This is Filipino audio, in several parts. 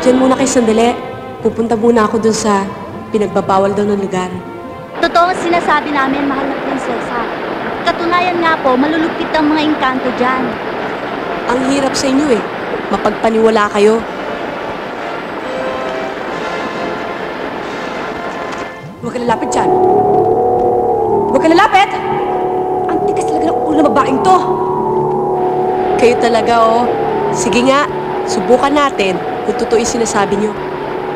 Diyan muna kayo sandali. Pupunta muna ako dun sa pinagbabawal daw ng lugar. Totoo ang sinasabi namin, mahal na prinsesa. Katunayan nga po, malulupit ang mga engkanto dyan. Ang hirap sa inyo eh. Mapagpaniwala kayo. Huwag ka lalapit dyan. Huwag ka lalapit! Ang tigas talaga ng ulo ng babaeng to. Kayo talaga oh. Sige nga, subukan natin kung totoo yung sinasabi niyo.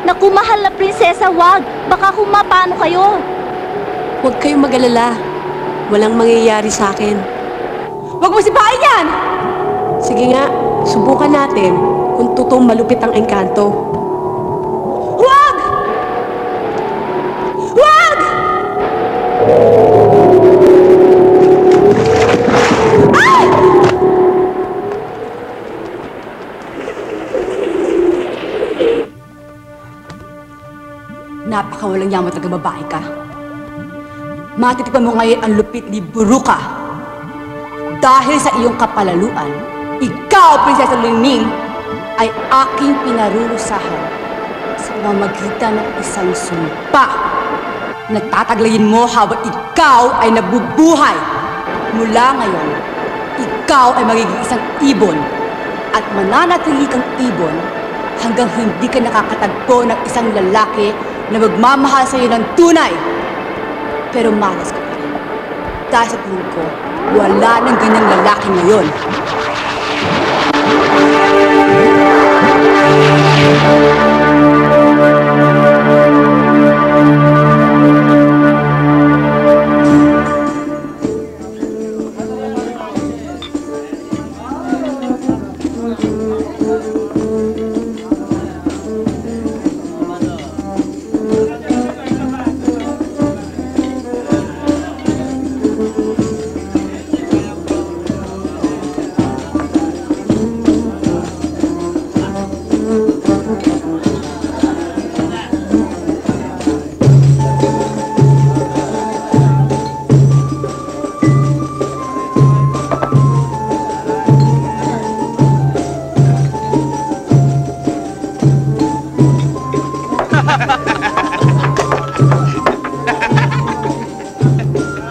Naku, mahal na prinsesa, wag! Baka kung mapano kayo. Huwag kayong mag-alala. Walang mangyayari sa akin. Huwag mo sipain yan! Sige nga, subukan natin kung totoong malupit ang engkanto. Huwag! Huwag! Ay! Napakawalang yaman talaga babae ka. Matitipan mo ngayon ang lupit ni Buruka. Dahil sa iyong kapalaluan, ikaw, Prinsesa Lingning, ay aking pinarurusahan sa pamamagitan ng isang sumpa. Nagtataglayin mo habang ikaw ay nabubuhay. Mula ngayon, ikaw ay magiging isang ibon at mananatili kang ibon hanggang hindi ka nakakatagpo ng isang lalaki na magmamahal sa iyo ng tunay. Pero malas ka pa rin. Dahil sa tingin ko, wala nang ganyang lalaki ngayon.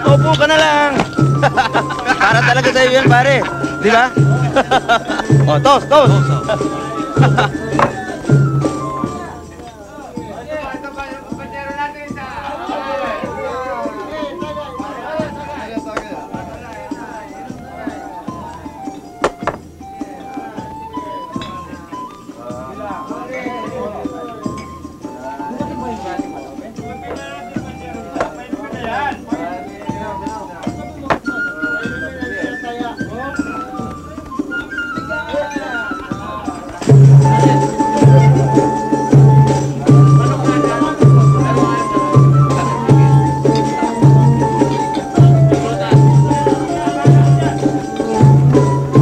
Upo ka na lang. Para talaga sa'yo yan, pare. Di ba? O, toast, toast.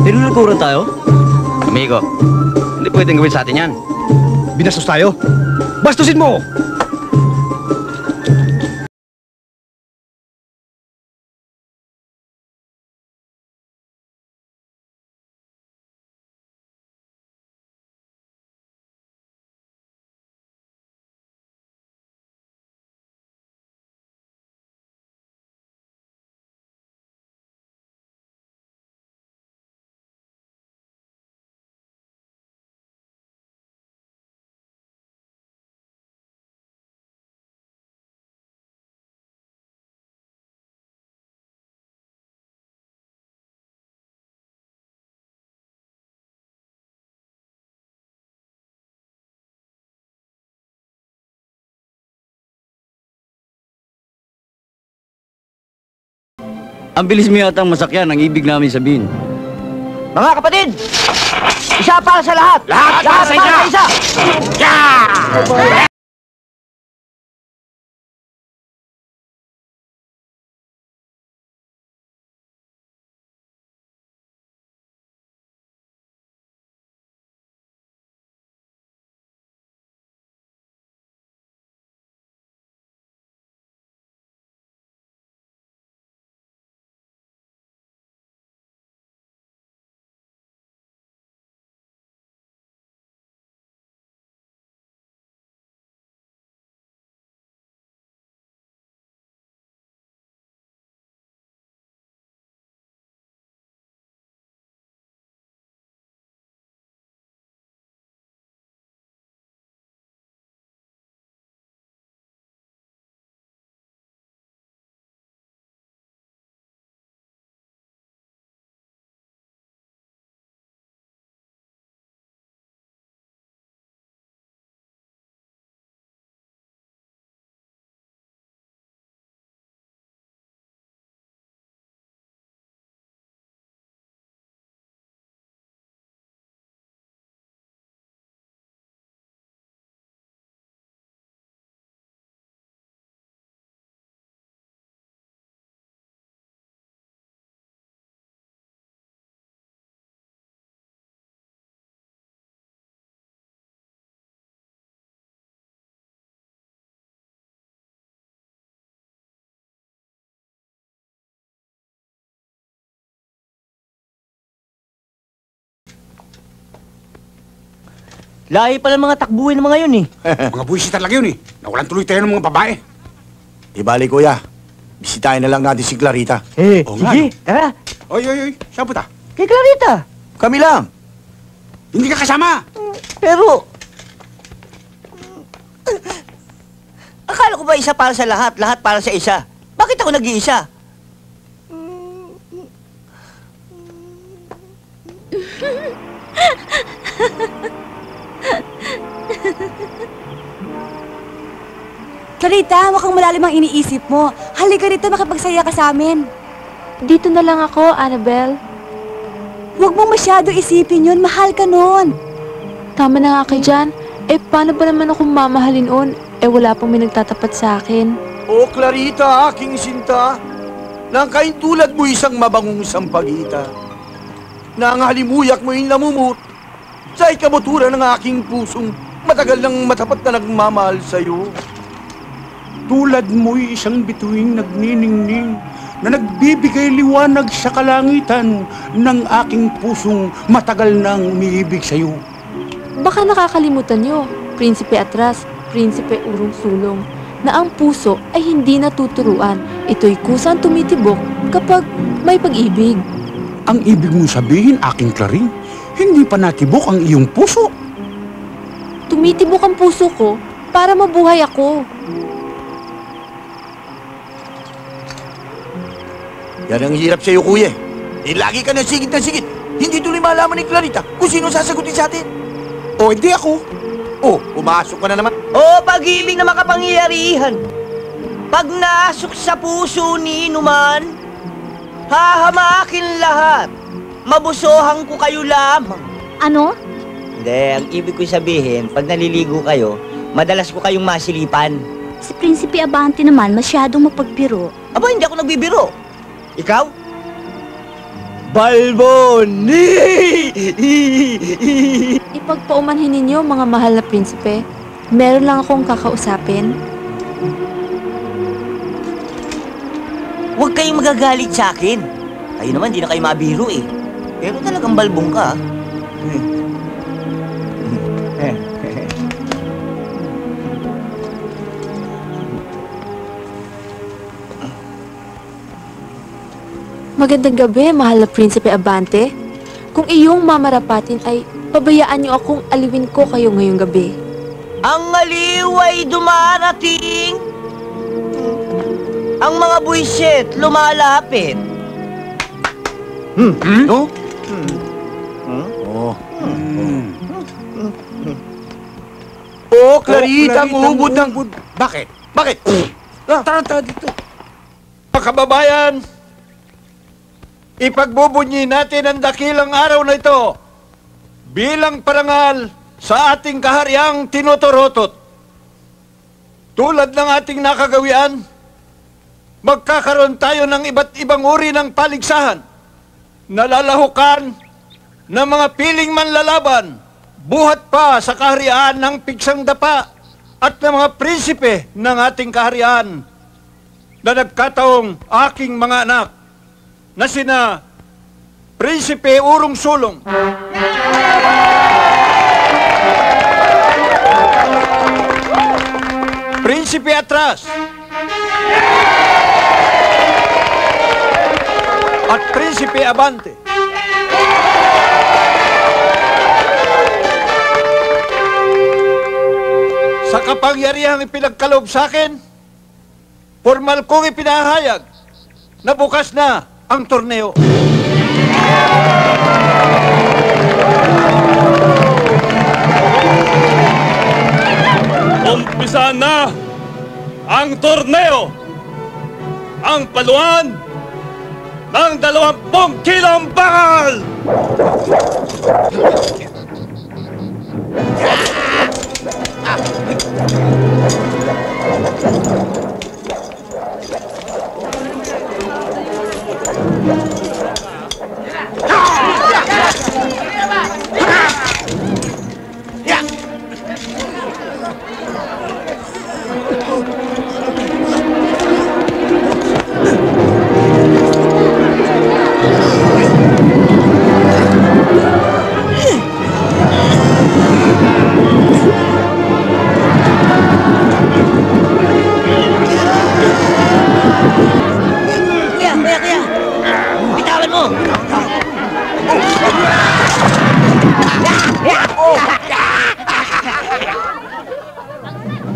Tinulikuran tayo? Amigo, hindi pwedeng gawin sa atin yan. Binastos tayo? Bastusin mo! Ang bilis mo yatang masakyan ang ibig namin sabihin. Mga kapatid! Isa para sa lahat! Lahat para sa isa! Lahi pala mga takbuhin ng mga yun eh. Mga buwisi talaga yun eh. Nawalan tuloy tayo ng mga babae. Di bali, kuya. Bisitahin na lang natin si Clarita. Oo nga, Sige, tara. Oy. Saan punta? Kay Clarita. Kami lang. Hindi ka kasama. Pero... Akala ko ba isa para sa lahat, lahat para sa isa? Bakit ako nag-iisa? Clarita, mukhang malalim ang iniisip mo. Halika rito, makipagsaya ka sa amin. Dito na lang ako, Annabelle. Huwag mong masyado isipin yun, mahal ka nun. Tama na nga kay Jan. Paano ba naman akong mamahalin on? Wala pang may nagtatapat sa akin. O, Clarita, aking sinta. Nang kaintulad mo isang mabangong sampagita. Nang halimuyak mo yung namumut sa ikabutura ng aking pusong matagal nang matapat na nagmamahal sa'yo. Tulad mo'y isang bituing nagniningning na nagbibigay liwanag sa kalangitan ng aking pusong matagal nang umiibig sa'yo. Baka nakakalimutan nyo, Prinsipe Atras, Prinsipe Urong Sulong, na ang puso ay hindi natuturuan. Ito'y kusang tumitibok kapag may pag-ibig. Ang ibig mong sabihin, aking Claring, hindi pa natibok ang iyong puso. Tumitibok ang puso ko para mabuhay ako. Yan ang hirap sa'yo, kuya. Lagi ka ng sigit na sigit. Hindi tuloy malaman ni Clarita kung sino sasagutin sa atin. O, hindi ako. Oh, pumasok ka na naman. Pag-ibig na makapangyarihan. Pag nasok sa puso ni inuman, hahamakin lahat. Mabusohan ko kayo lamang. Ano? Hindi, ang ibig ko sabihin, pag naliligo kayo, madalas ko kayong masilipan. Si Prinsipe Abante naman masyadong mapagbiro. Aba, hindi ako nagbibiro. Ikaw? Balbon! Ipagpaumanhin ninyo, mga mahal na prinsipe. Meron lang akong kakausapin. Huwag kayong magagalit sa akin. Kayo naman, di na kayo mabiro eh. Pero talagang balbong ka. Magandang gabi, mahal na Prinsipe Abante. Kung iyong mamarapatin ay pabayaan niyo akong aliwin ko kayo ngayong gabi. Ang aliw ay dumarating. Ang mga buwisit lumalapit. No? Oh, Clarita, ang ubod ng... Bakit? Bakit? Tara dito. Pagkababayan, ipagbubunyi natin ang dakilang araw na ito bilang parangal sa ating kahariang tinuturotot. Tulad ng ating nakagawian, magkakaroon tayo ng iba't ibang uri ng paligsahan, nalalahukan ng mga piling manlalaban, buhat pa sa kaharian ng pigsang dapa at ng mga prinsipe ng ating kaharian na nagkataong aking mga anak na sina Prinsipe Urong Sulong, Prinsipe Atras, at Prinsipe Abante. Sa kapangyarihang ipinagkaloob sa akin, formal kong ipinahayag na bukas na ang torneo. Umpisa na ang torneo! Ang paluan ng 20 kilong bakal!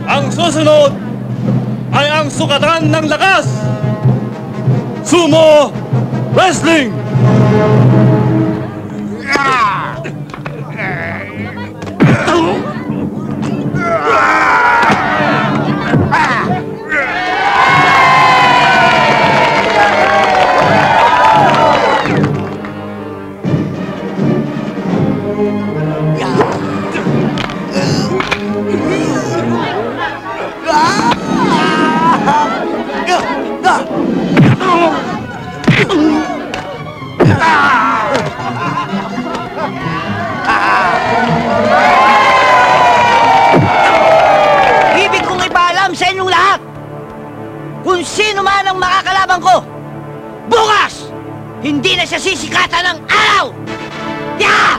Ang susunod ay ang sukatan ng lakas! Sumo Wrestling! Ibig kong ipaalam sa inyong lahat kung sino man ang makakalaban ko bukas, hindi na siya sisikatan ng araw! Yeah!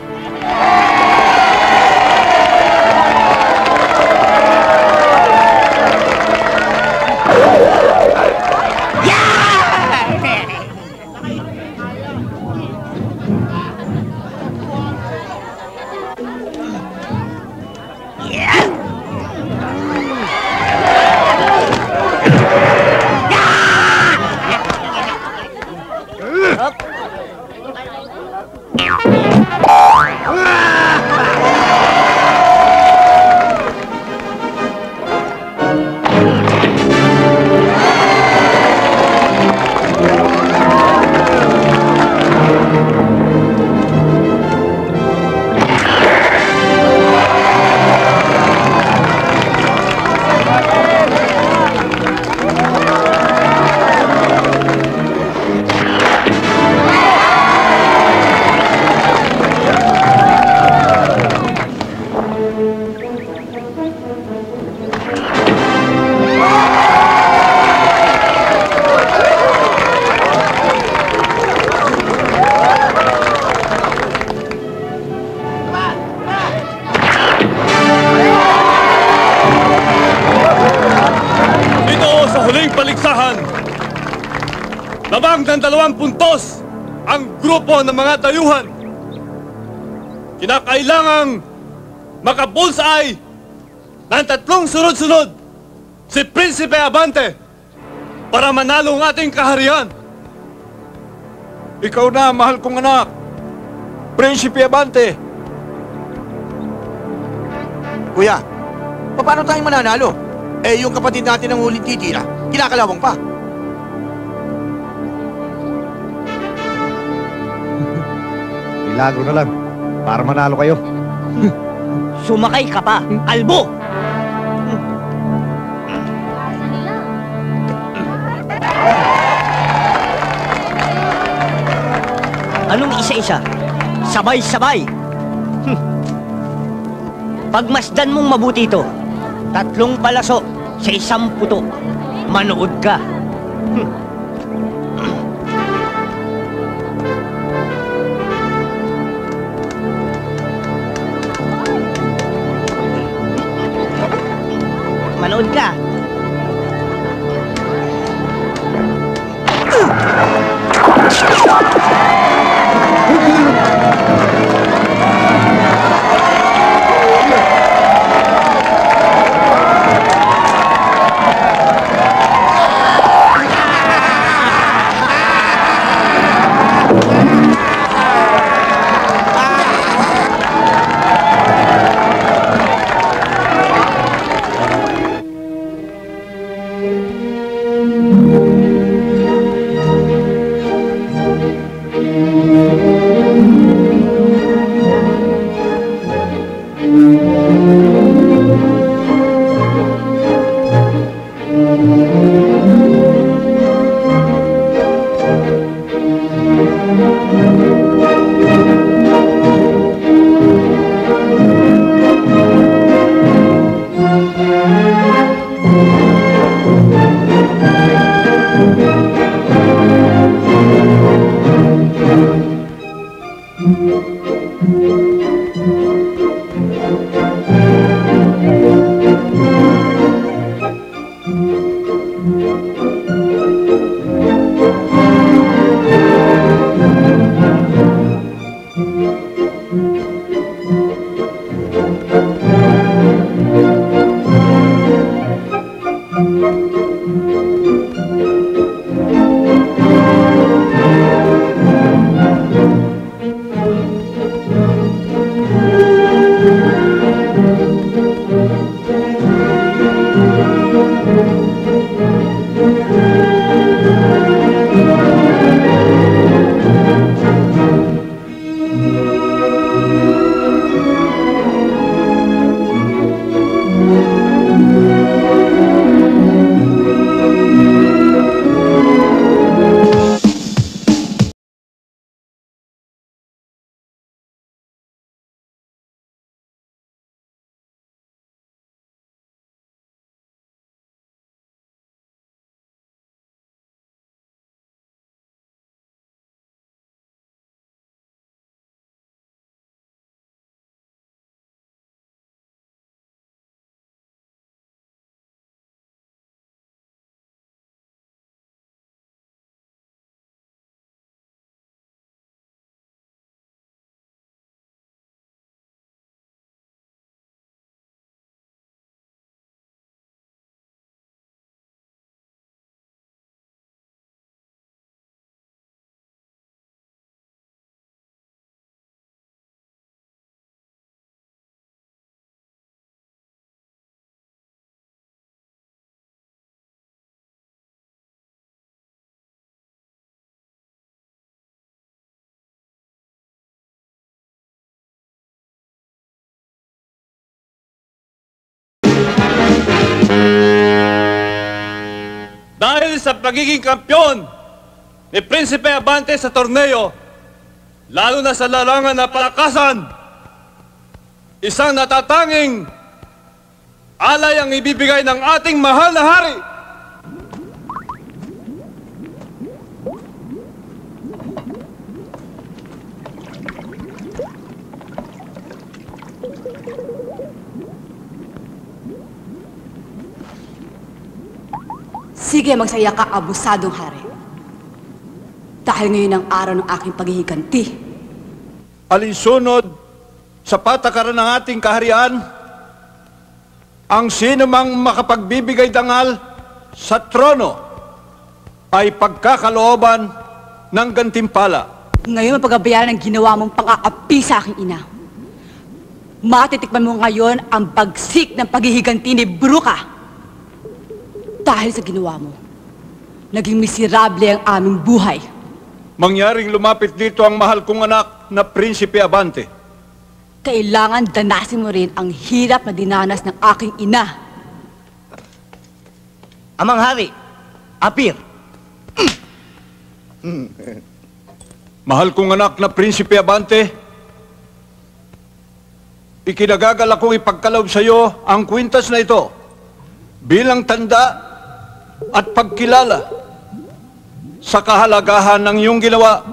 Labang ng 2 puntos ang grupo ng mga dayuhan. Kinakailangang makabullseye ng 3 sunod-sunod si Prinsipe Abante para manalo ang ating kaharian. Ikaw na, mahal kong anak, Prinsipe Abante. Kuya, paano tayong mananalo? Eh, yung kapatid natin ang huling titira, kinakalawang pa. Milagro na lang. Para manalo kayo. Sumakay ka pa, kalbo! Anong isa-isa? Sabay-sabay! Pagmasdan mong mabuti ito, 3 palaso sa 1 puto. Manood ka. Manood ka. Dahil sa pagiging kampyon ni Prinsipe Abante sa torneo, lalo na sa larangan na palakasan, isang natatanging alay ang ibibigay ng ating mahal na hari. Sige, magsaya ka, abusadong hari. Dahil ngayon ang araw ng aking paghihiganti. Alinsunod sa patakaran ng ating kaharian, ang sinumang makapagbibigay dangal sa trono ay pagkakalooban ng gantimpala. Ngayon mapagabayaran ang ginawa mong pang-aapi sa aking ina. Matitikman mo ngayon ang bagsik ng paghihiganti ni Bruca. Dahil sa ginawa mo, naging miserable ang aming buhay. Mangyaring lumapit dito ang mahal kong anak na Prinsipe Abante. Kailangan danasin mo rin ang hirap na dinanas ng aking ina. Amang hari, apir. Mahal kong anak na Prinsipe Abante, ikinagagal akong ipagkaloob sa iyo ang kwintas na ito bilang tanda at pagkilala sa kahalagahan ng iyong ginawa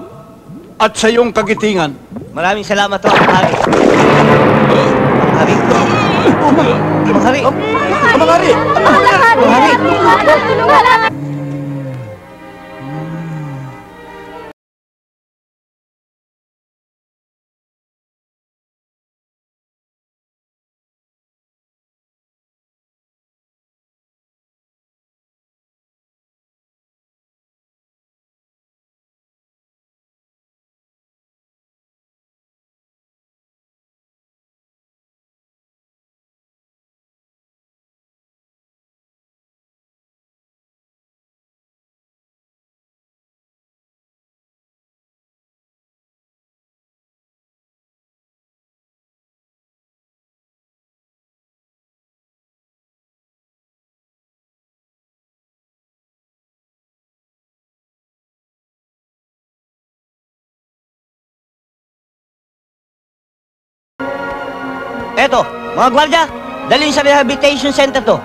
at sa iyong kagitingan. Maraming salamat ho, Amang hari. Amang hari. Amang hari. Amang hari. Eto, mga gwardya, dalhin sa rehabilitation center to.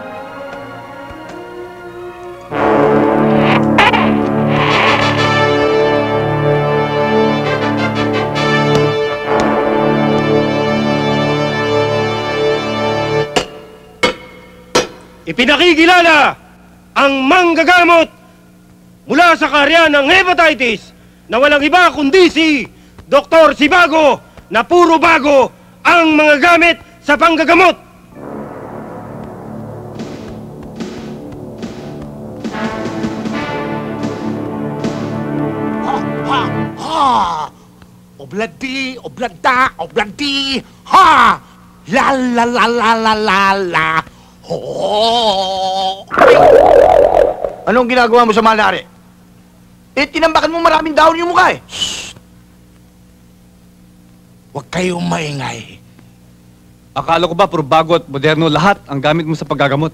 Ipinakikilala ang manggagamot mula sa kaharian ng hepatitis na walang iba kundi si Dr. Sibago na puro bago ang mga gamit sa panggagamot. Obladi, oblada, obladi, ha! La la la la la la la. Ho! Anong ginagawa mo sa malari? Eh, tinambakan mo maraming dahon yung mukha eh. Huwag kayong maingay. Akala ko ba puro bago at moderno lahat ang gamit mo sa paggagamot?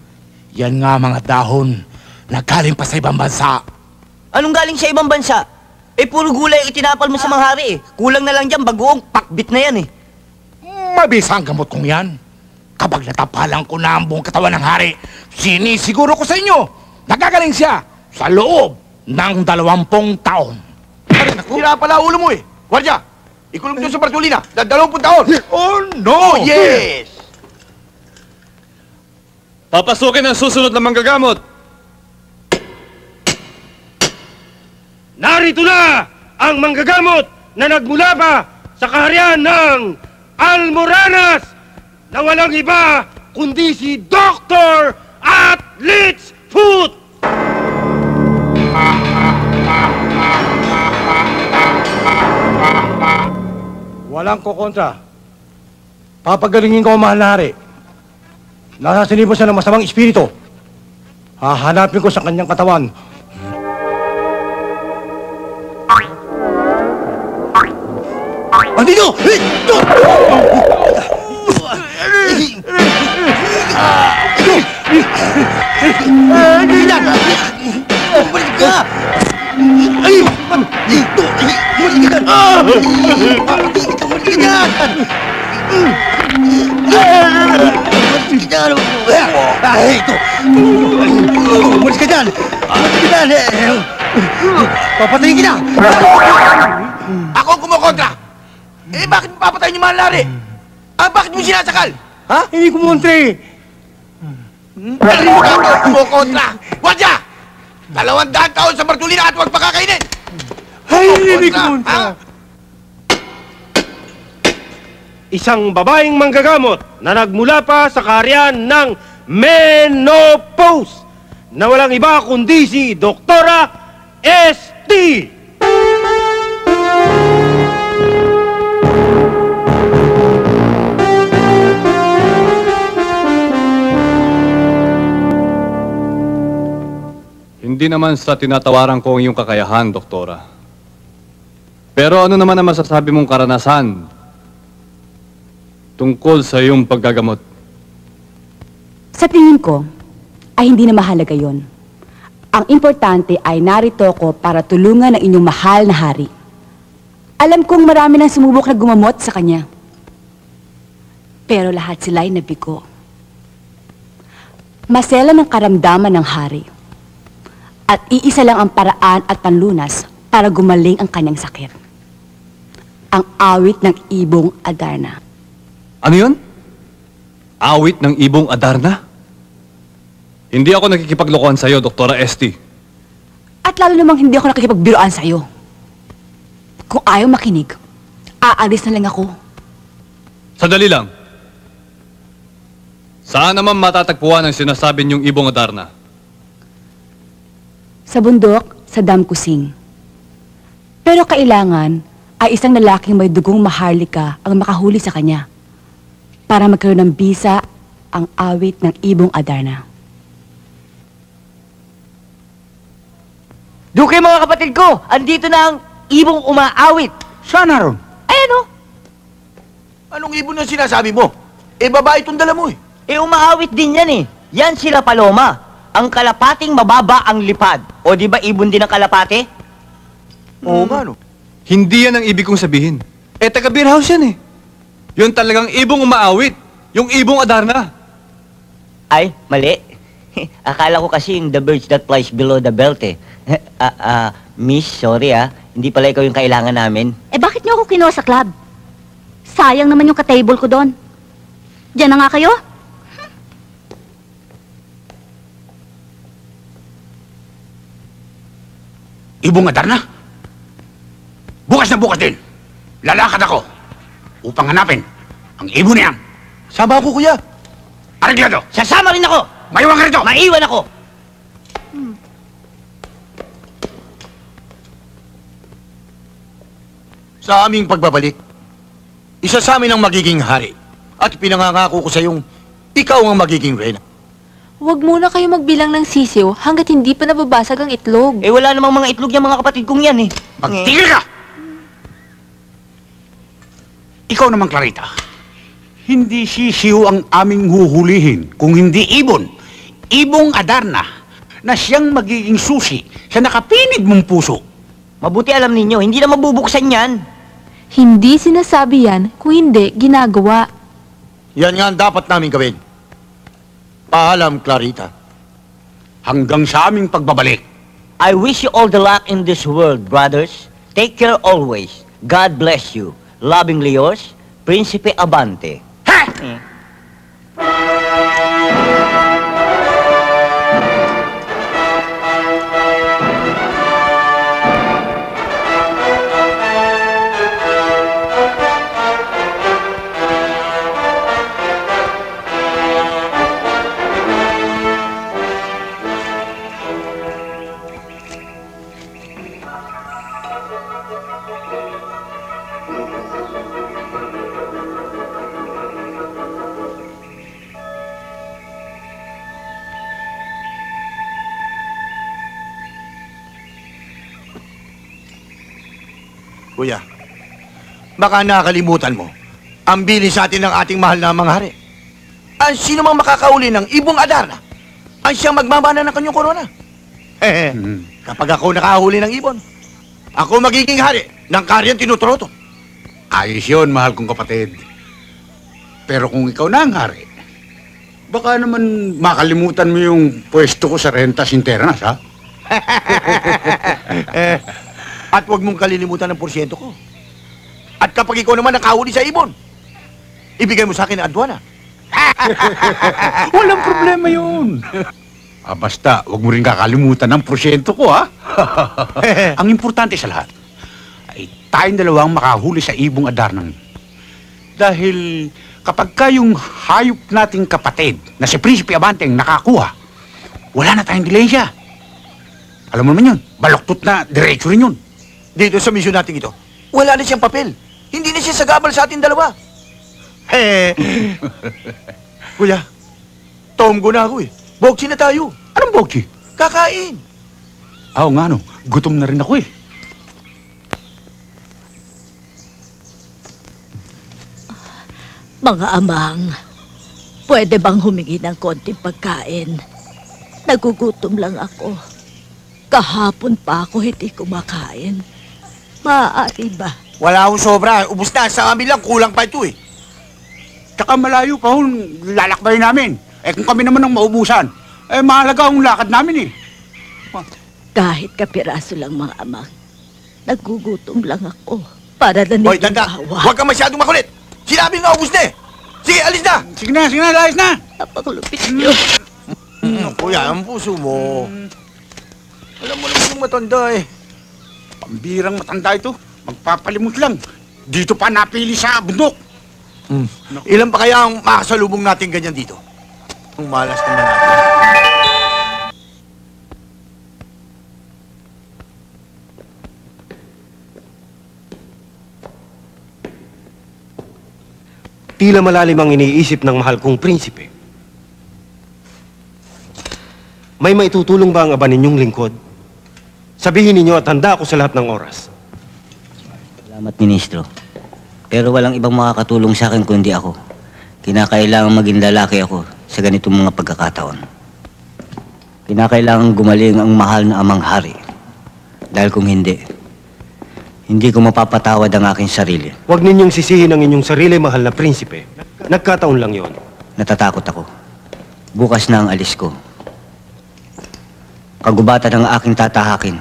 Yan nga mga dahon na galing pa sa ibang bansa. Anong galing sa ibang bansa? Eh, puro gulay itinapal mo sa mga hari eh. Kulang na lang dyan, bagoong pakbit na yan eh. Mabisa ang gamot kong yan. Kapag natapalan ko na ang buong katawan ng hari, sinisiguro ko sa inyo, nagagaling siya sa loob ng 20 taon. Sira pala ulo mo eh. Gwardya, ikulong doon sa Bartolina, 20 taon. Oh, no! Oh, yes! Papasukin ang susunod na manggagamot. Narito na ang manggagamot na nagmula pa sa kaharian ng Almoranas na walang iba kundi si Dr. Athlete's Foot! Walang kukontra. Papagalingin ko ang mahal na hari. Nasa sinibos siya ng masamang espiritu. Hahanapin ko sa kanyang katawan. Andito! Balik ka! Ay! Ito! Balik ka dyan! Balik ka dyan! Balik ka dyan! Ito! Balik ka dyan! Balik ka dyan! Papatayin kita! Ako ang kumukontra! Eh, bakit mo papatayin yung mahal lari? Ah, bakit mo sinasakal? Ha? Hindi kumontre! Dali mo ka ito, kumukontra! Wadya! 200 taon sa Bartolina at huwag pakakainin! Ay, hindi kumontra! Isang babaeng manggagamot na nagmula pa sa kaharian ng menopause na walang iba kundi si Doktora S.T. Hindi naman sa tinatawaran ko ang iyong kakayahan, Doktora. Pero ano naman ang masasabi mong karanasan tungkol sa iyong paggagamot? Sa tingin ko, ay hindi na mahalaga yon. Ang importante ay narito ko para tulungan ang inyong mahal na hari. Alam kong marami nang sumubok na gumamot sa kanya. Pero lahat sila'y nabigo. Masela ng karamdaman ng hari. At iisa lang ang paraan at panlunas para gumaling ang kanyang sakit. Ang awit ng ibong Adarna. Ano yun? Awit ng ibong Adarna? Hindi ako nakikipaglokohan sa'yo, Doktora Esti. At lalo namang hindi ako nakikipagbiruan sa'yo. Kung ayaw makinig, aalis na lang ako. Sandali lang. Saan naman matatagpuan ang sinasabi niyong ibong Adarna? Sa bundok, sa Damkusing. Pero kailangan ay isang lalaking may dugong maharlika ang makahuli sa kanya para magkaroon ng bisa ang awit ng ibong Adarna. Duke mga kapatid ko, andito na ang ibong umaawit. Sana ron. Ayan o. Anong ibon na sinasabi mo? Eh, babae itong dala mo eh. Eh, umaawit din yan eh. Yan sila Paloma. Ang kalapating mababa ang lipad. O di ba ibon din ang kalapate? Oo nga, no? Hindi yan ang ibig kong sabihin. Eh, taga beer house yan eh. Yun talagang ibong umaawit. Yung ibong Adarna. Ay, mali. Akala ko kasi yung the birds that flies below the belt eh. Miss, sorry hindi pala ikaw yung kailangan namin. Eh bakit niyo ako kinuha sa club? Sayang naman yung ka-table ko doon. Diyan na nga kayo? Ibong Adarna? Bukas na bukas din. Lalakad ako upang hanapin ang ibon niyan. Sama ako, kuya. Areglado. Sasama rin ako. Maiwan ka rito. Maiwan ako. Sa aming pagbabalik, isa sa amin ang magiging hari. At pinangangako ko sa iyong ikaw ang magiging reyna. Huwag muna kayo magbilang ng sisiw hanggat hindi pa nababasag ang itlog. Eh wala namang mga itlog yung mga kapatid kong yan eh. Magtigil ka! Ikaw naman, Clarita. Hindi sisiw ang aming huhulihin kung hindi ibon. Ibong Adarna na siyang magiging susi sa nakapinig mong puso. Mabuti alam ninyo, hindi na mabubuksan yan. Hindi sinasabi yan kung hindi ginagawa. Yan nga ang dapat namin gawin. Paalam, Clarita. Hanggang sa aming pagbabalik. I wish you all the luck in this world, brothers. Take care always. God bless you. Lovingly yours, Prinsipe Abante. Ha! Kuya, baka nakalimutan mo ang bilis natin ng ating mahal na mga hari. Ang sino mang makakauli ng ibong Adarna, ang siyang magmamana ng kanyang korona. Kapag ako nakahuli ng ibon, ako magiging hari ng karyang tinutroto. Ayos yun, mahal kong kapatid. Pero kung ikaw na ang hari, baka naman makalimutan mo yung pwesto ko sa Rentas Internas, ha? At huwag mong kalilimutan ng porsyento ko. At kapag ikaw naman nakahuli sa ibon, ibigay mo sa akin ang adwana. Walang problema yun. Basta, huwag mo rin kakalimutan ng porsyento ko, ha? Ang importante sa lahat, ay tayong dalawang makahuli sa ibong Adarna. Dahil kapag kayong hayop nating kapatid na si Prinsipe Abante ang nakakuha, wala na tayong dilensya. Alam mo naman yun, baloktot na diretso rin yun. Dito sa misyon natin ito, wala na siyang papel. Hindi na siya sagabal sa ating dalawa. Kuya, tomgo na ako eh. Bogsi na tayo. Anong bogsi? Kakain. Oo nga no, gutom na rin ako eh. Mga amang, pwede bang humingi ng konting pagkain? Nagugutom lang ako. Kahapon pa ako hindi kumakain. Maaari ba? Wala akong sobra. Ubus na. Sa amin lang, kulang pa ito eh. Tsaka malayo pa ho, lalakbay namin. Eh kung kami naman ang maubusan, eh mahalaga ang lakad namin eh. Kahit kapiraso lang mga amang, nagugutom lang ako. Para na Hoy, tanda. Huwag kang masyadong makulit. Sinabi nga, ubus na eh. Sige, alis na. Sige na, alis na. Napakalupit niyo. Kuya, ang puso mo. Alam mo naman yung matanda eh. Pambirang matanda ito. Magpapalimot lang. Dito pa napili sa bundok. Ilan pa kaya ang makasalubong natin ganyan dito? Ang malas naman natin. Tila malalim ang iniisip ng mahal kong prinsipe. May maitutulong ba ang aba ninyong lingkod? Sabihin ninyo at handa ako sa lahat ng oras. Salamat, Ministro. Pero walang ibang makakatulong sa akin kundi ako. Kinakailangan maging lalaki ako sa ganitong mga pagkakataon. Kinakailangan gumaling ang mahal na amang hari. Dahil kung hindi ko mapapatawad ang aking sarili. Huwag ninyong sisihin ang inyong sarili, mahal na prinsipe. Nagkataon lang yon. Natatakot ako. Bukas na ang alis ko. Kagubatan ang aking tatahakin.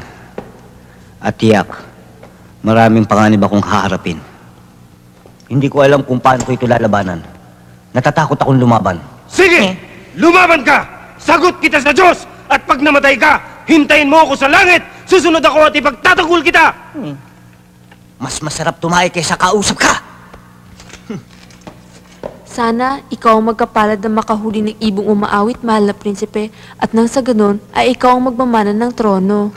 At tiyak, maraming panganib akong haharapin. Hindi ko alam kung paano ko ito lalabanan. Natatakot akong lumaban. Sige! Lumaban ka! Sagot kita sa Diyos! At pag namatay ka, hintayin mo ako sa langit! Susunod ako at ipagtatanggol kita! Mas masarap tumahay kaysa kausap ka! Sana ikaw ang magkapalad na makahuli ng ibong umaawit, mahal na prinsipe, at nang sa ganon ay ikaw ang magmamana ng trono.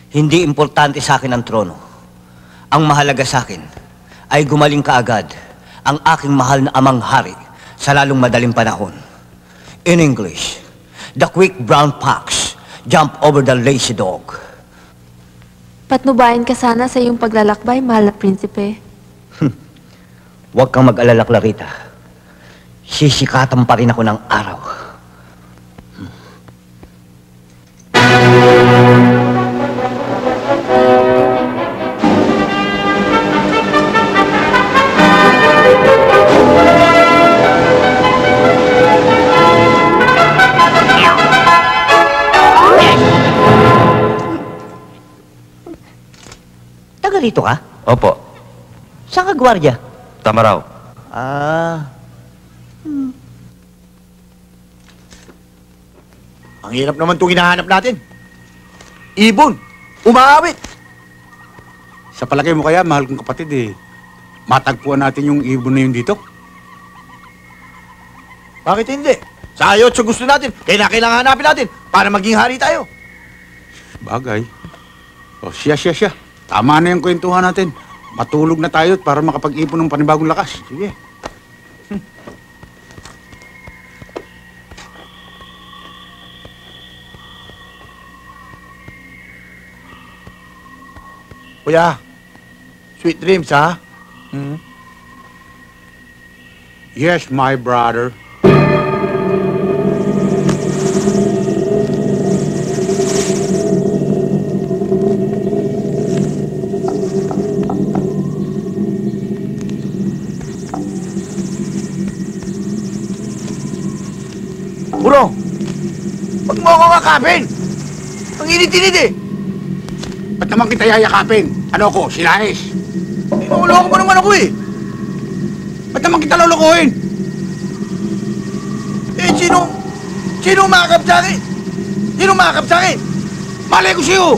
Hindi importante sa akin ang trono. Ang mahalaga sa akin ay gumaling kaagad ang aking mahal na amang hari sa lalong madaling panahon. In English, the quick brown fox jump over the lazy dog. Patnubayan ka sana sa iyong paglalakbay, mahal na prinsipe. Huwag kang mag-alala, Clarita. Sisikatan pa rin ako ng araw. Taga rito ka? Opo, Saan ka gwardiya? tama raw. Ang hirap naman itong hinahanap natin. Ibon, umaawit. Sa palagay mo kaya, mahal kong kapatid eh, matagpuan natin yung ibon na yun dito? Bakit hindi? Sa ayot sa gusto natin, kailangan hanapin natin para maging hari tayo. Bagay. O siya. Tama na yung kwentuhan natin. Matulog na tayo para makapag-ipon ng panibagong lakas. Sige. Kuya, sweet dreams, ha? Yes, my brother. Bro, wag mo ako kakapin. Ang init-init eh. Ba't naman kita yayakapin? Ano ko, sinais? Tinuloko mo naman ako eh. Ba't naman kita lulukuhin? Eh, sino makakap sa akin? Sino makakap sa akin? Malay ko sa'yo!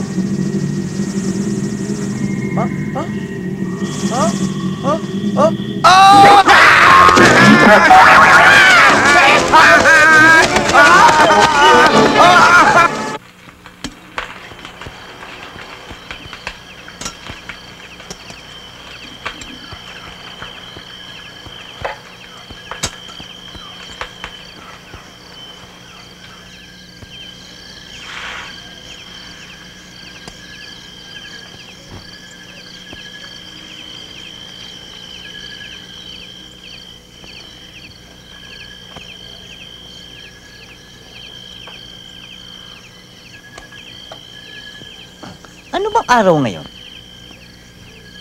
Ano bang araw ngayon?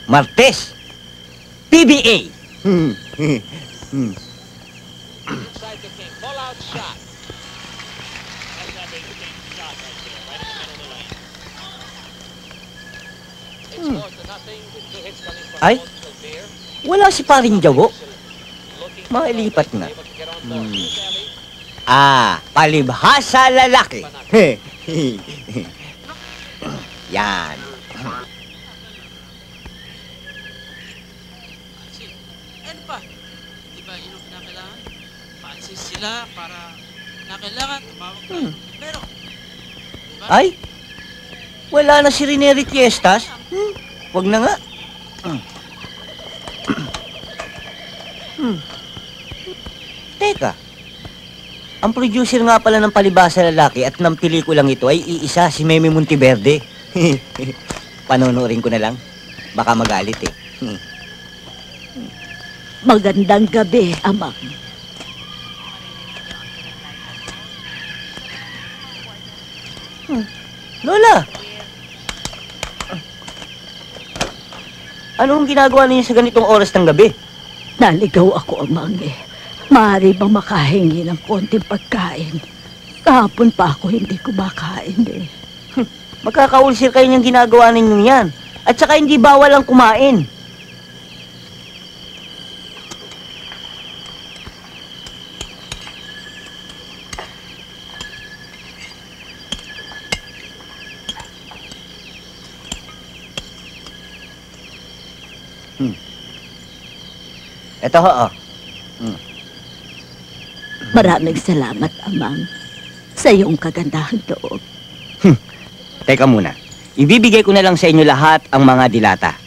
Martes. PBA. Ay, wala si paring Jago. Mailipat na. Palibhasa lalaki. Yan. Ano pa? Di ba yun ang kinakailangan? Paansin sila para kinakailangan tumawag ka. Pero, diba? Ay, wala na si Rene Riquiestas. Wag na nga. Teka, ang producer nga pala ng Palibhasa Lalaki at ng pelikulang ito ay iisa, si Meme Monteverde. Panonoodin ko na lang. Baka magalit eh. Magandang gabi, Amang. Lola! Anong ginagawa ninyo sa ganitong oras ng gabi? Naligaw ako, Amang eh. Maaari bang makahingi ng konting pagkain? Kahapon pa ako hindi kumakain eh. Magkakaulsir kayo niyang ginagawa ninyo yan. At saka hindi bawal ang kumain. Ito ho, Maraming salamat, Amang, sa iyong kagandahang loob. Teka muna. Ibibigay ko na lang sa inyo lahat ang mga dilata.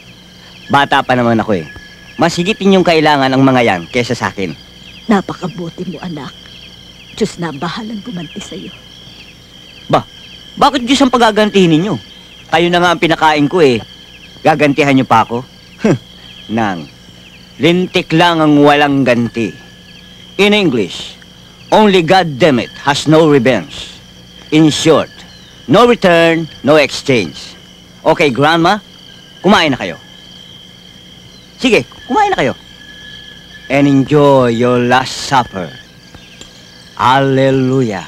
Bata pa naman ako eh. Mas higit ninyong kailangan ang mga yan kesa sa akin. Napakabuti mo, anak. Diyos na bahalang gumanti sa iyo. Bakit Diyos ang pagagantihin ninyo? Kayo na nga ang pinakain ko eh. Gagantihan niyo pa ako? Nang, lintik lang ang walang ganti. In English, only God damn it has no revenge. In short, no return, no exchange. Okay, Grandma, kumain na kayo. Sige, kumain na kayo. And enjoy your last supper. Hallelujah.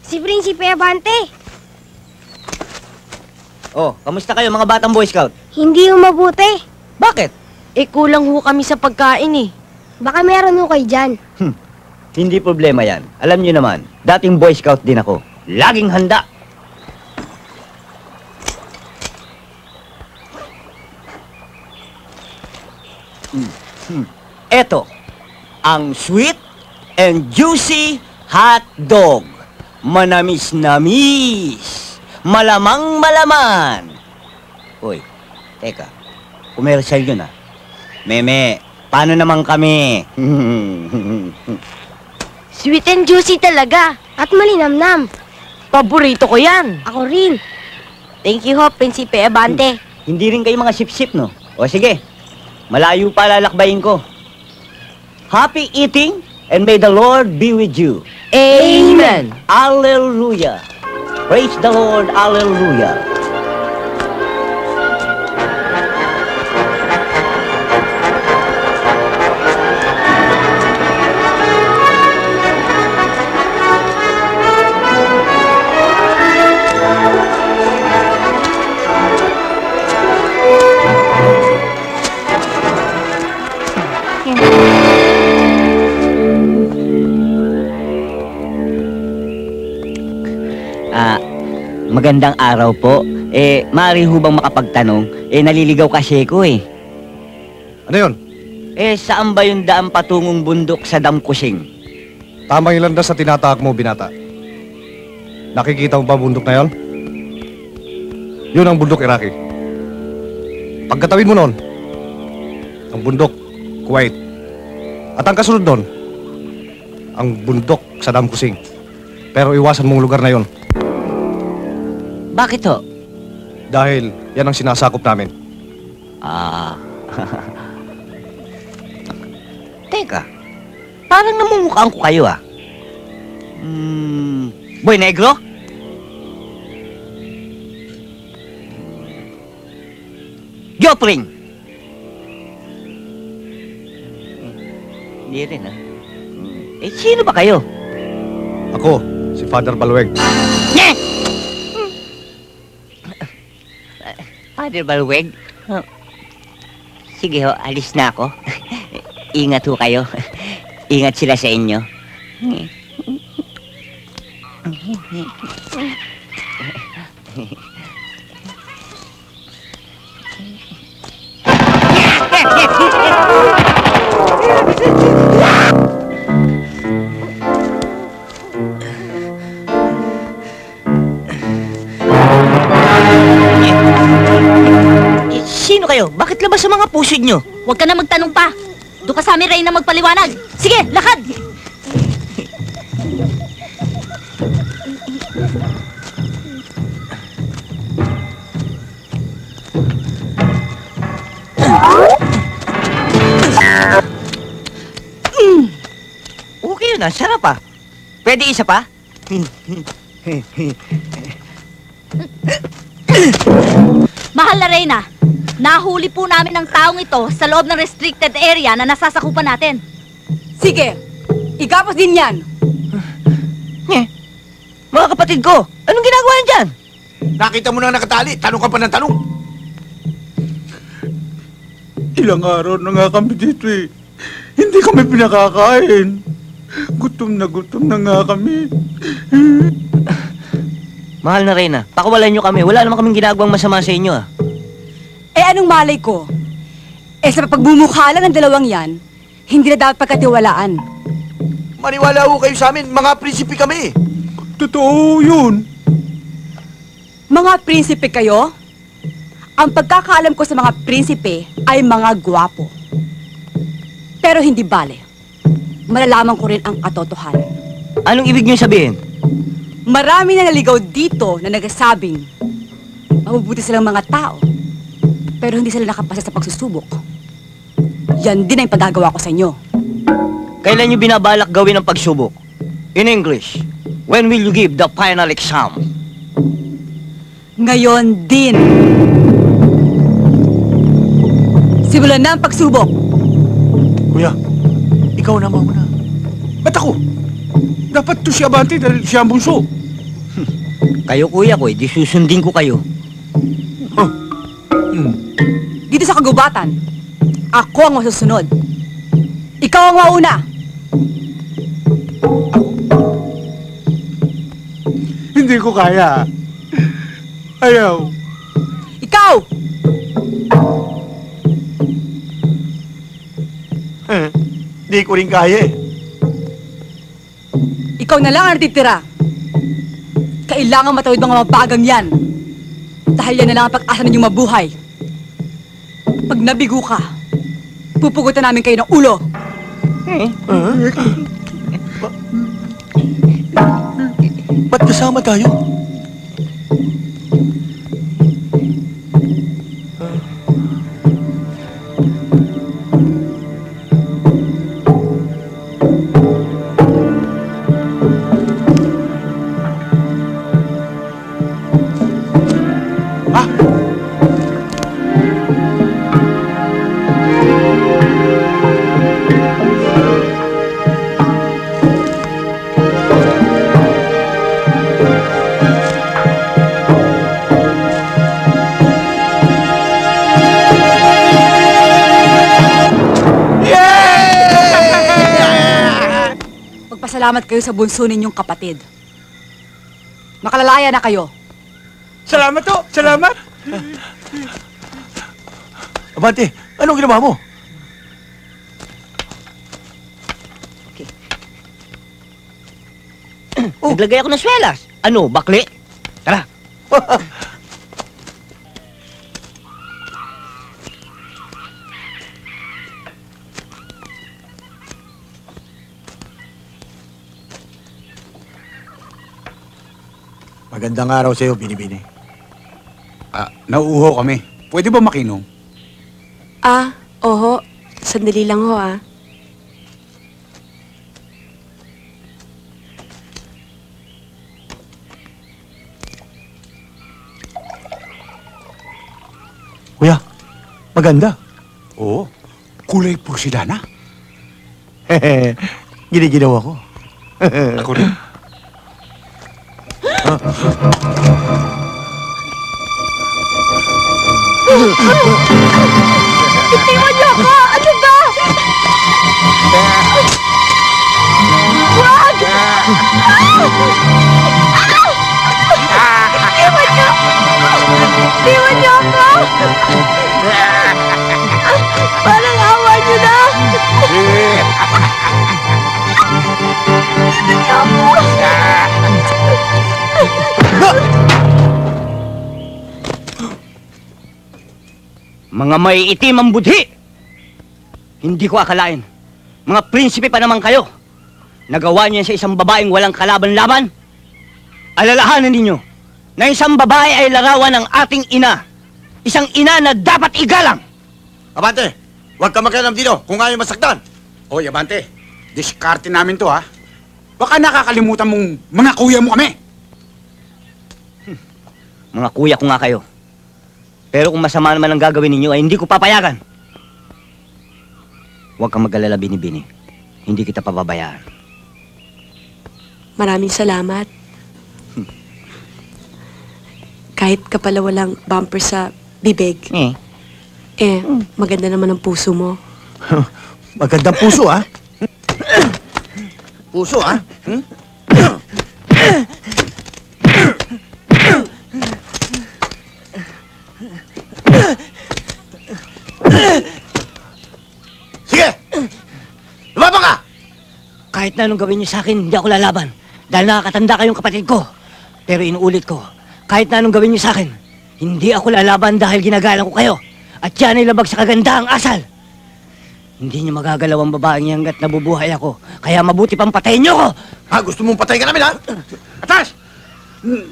Si Prinsipe Abante. Oh, kamusta kayo mga batang Boy Scout? Hindi yung mabuti. Bakit? Kulang ho kami sa pagkain eh. Baka meron ho kayo dyan. Hindi problema yan. Alam niyo naman, dating Boy Scout din ako. Laging handa. Eto, ang sweet and juicy hot dog. Manamis-namis. Malamang-malaman. Uy, teka. Commercial yun ah. Meme, paano naman kami? Sweet and juicy talaga. At malinamnam. Paborito ko yan. Ako rin. Thank you ho, Prinsipe Abante. Hindi rin kayo mga sip-sip, no? O sige, malayo pa lalakbayin ko. Happy eating, and may the Lord be with you. Amen. Hallelujah. Praise the Lord. Hallelujah. Magandang araw po. Maaari ho bang makapagtanong? Naliligaw kasi ko eh. Ano yun? Saan ba yung daan patungong bundok sa Damkusing? Tama yung landas sa tinatahak mo, binata. Nakikita mo ba bundok na yon? Yun ang bundok Iraqi. Pagkatawid mo noon, ang bundok Kuwait. At ang kasunod doon, ang bundok sa Damkusing. Pero iwasan mong lugar na yon. Bakit ho? Dahil yan ang sinasakop namin. Teka, parang namumukhaan ko kayo ah. Boy Negro? Jopring! Hindi rin, ha? Eh, sino ba kayo? Ako, si Father Balweg. Father Balweg? Sige ho, alis na ako. Ingat ho kayo. Ingat sila sa inyo. Sino kayo? Bakit labas sa mga puso nyo? Huwag ka na magtanong pa. Doon ka sa amin, Reyna, magpaliwanag. Sige, lakad! Okay yun, ang sarap ah. Pwede isa pa? Mahal na Reyna, nahuli po namin ang taong ito sa loob ng restricted area na nasasakupan natin. Sige, igapos din yan. Mga kapatid ko, anong ginagawa niyan dyan? Nakita mo na nakatali, tanong ka pa ng tanong. Ilang araw na nga kami dito eh. Hindi kami pinakakain. Gutom na nga kami. Mahal na Reyna, pakawalan nyo kami. Wala naman kaming ginagawang masama sa inyo ah. Eh anong malay ko? Eh sa pagbumukha lang ng dalawang yan, hindi na dapat pagkatiwalaan. Maniwala ho kayo sa amin, mga prinsipe kami. Totoo yun. Mga prinsipe kayo? Ang pagkakaalam ko sa mga prinsipe ay mga gwapo. Pero hindi bale. Malalaman ko rin ang katotohanan. Anong ibig niyo sabihin? Marami na naligaw dito na nagsasabing mabubuti silang mga tao, pero hindi sila nakapasa sa pagsusubok. Yan din ang pagagawa ko sa inyo. Kailan niyo binabalak gawin ang pagsubok? In English, when will you give the final exam? Ngayon din. Simulan na ang pagsubok. Kuya, ikaw na mauna. Ba't ako? Dapat to si Abante dahil siya ang bunso. Kayo kuya ko, di susundin ko kayo. Dito sa kagubatan, ako ang masusunod. Ikaw ang mauna. Hindi ko kaya. Ayaw. Ikaw! Di ko rin kaya eh. Ikaw na lang ang natitira. Kailangan matawid mga mabagang yan. Dahil yan na lang ang pag-asa ninyong mabuhay. Pag nabigo ka, pupugutan namin kayo ng ulo. Ba't kasama tayo? Salamat kayo sa bunso ninyong kapatid. Makalalaya na kayo. Salamat to! Salamat! Abante, anong ginawa mo? Naglagay ako ng swelas. Ano, bakli? Tara. Magandang araw sa'yo, Binibini. Nauuho kami. Pwede ba makinom? Oho. Sandali lang ho, Maganda. Oo. Kulay porselana. Giniginaw ako. Ako rin. Itiwan niyo ako! Ano ba? Wag! Itiwan niyo! Itiwan niyo ako! Parang awa niyo na! Mga may itim ang budhi! Hindi ko akalain. Mga prinsipe pa naman kayo. Nagawa niyo yan sa isang babaeng walang kalaban-laban. Alalahanan ninyo na isang babae ay larawan ng ating ina. Isang ina na dapat igalang. Abante, huwag ka makialam dito kung ayaw masaktan. Hoy, Abante, diskarte namin to, ha? Baka nakakalimutan mong mga kuya mo kami. Mga kuya ko nga kayo. Pero kung masama naman ang gagawin ninyo ay hindi ko papayagan. Huwag kang mag-alala, Bini-Bini. Hindi kita pababayaan. Maraming salamat. Kahit ka pala walang bumper sa bibig. Maganda naman ang puso mo. Magandang puso, ha? Puso, ha? Sige! Lumaban ka! Kahit na anong gawin niyo sa akin, hindi ako lalaban. Dahil nakakatanda kayong kapatid ko. Pero inuulit ko, kahit na anong gawin niyo sa akin, hindi ako lalaban dahil ginagalang ko kayo. At yan ay labag sa kagandahang asal. Hindi niyo magagalaw ang babaeng yan hanggat nabubuhay ako. Kaya mabuti pang patayin niyo ko! Ha? Gusto mong patayin ka namin, ha? Atas!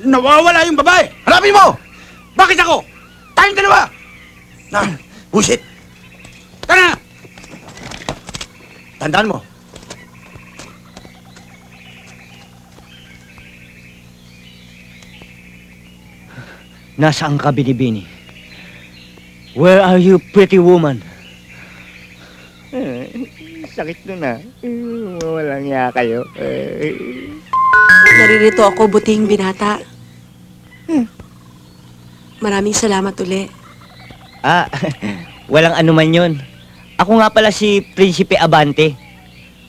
Nawawala yung babae! Hanapin mo! Bakit ako? Tayong dalawa! Bullshit! Tara! Tandaan mo. Nasaan ka, Bini-Bini? Where are you, pretty woman? Sakit nun ah. Walang iya kayo. Naririto ako, buting binata. Maraming salamat uli. Walang anuman yun. Ako nga pala si Prinsipe Abante.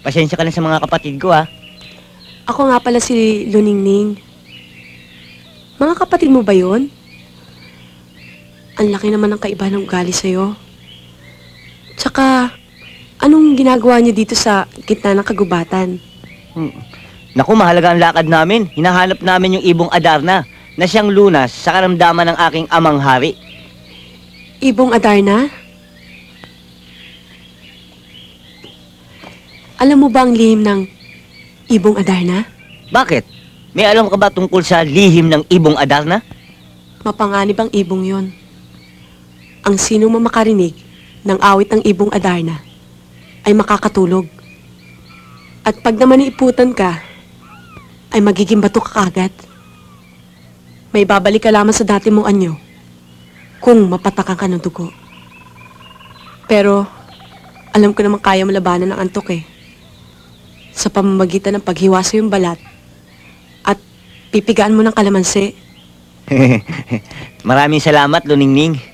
Pasensya ka na sa mga kapatid ko, ha? Ako nga pala si Luningning. Mga kapatid mo ba yun? Ang laki naman ng kaiba ng ugali sa'yo. Tsaka, anong ginagawa niyo dito sa gitna ng kagubatan? Naku, mahalaga ang lakad namin. Hinahanap namin yung ibong Adarna na siyang lunas sa karamdaman ng aking amang hari. Ibong Adarna? Alam mo ba ang lihim ng ibong Adarna? Bakit? May alam ka ba tungkol sa lihim ng ibong Adarna? Mapanganib ang ibong yon. Ang sino makarinig ng awit ng ibong Adarna ay makakatulog. At pag naman iiputan ka, ay magiging bato ka kagad. May babalik ka lamang sa dati mong anyo kung mapatakan ka ng dugo. Pero, alam ko naman kaya malabanan ng antok eh. Sa pamamagitan ng paghiwaso yung balat at pipigaan mo ng kalamansi. Maraming salamat, Luningning.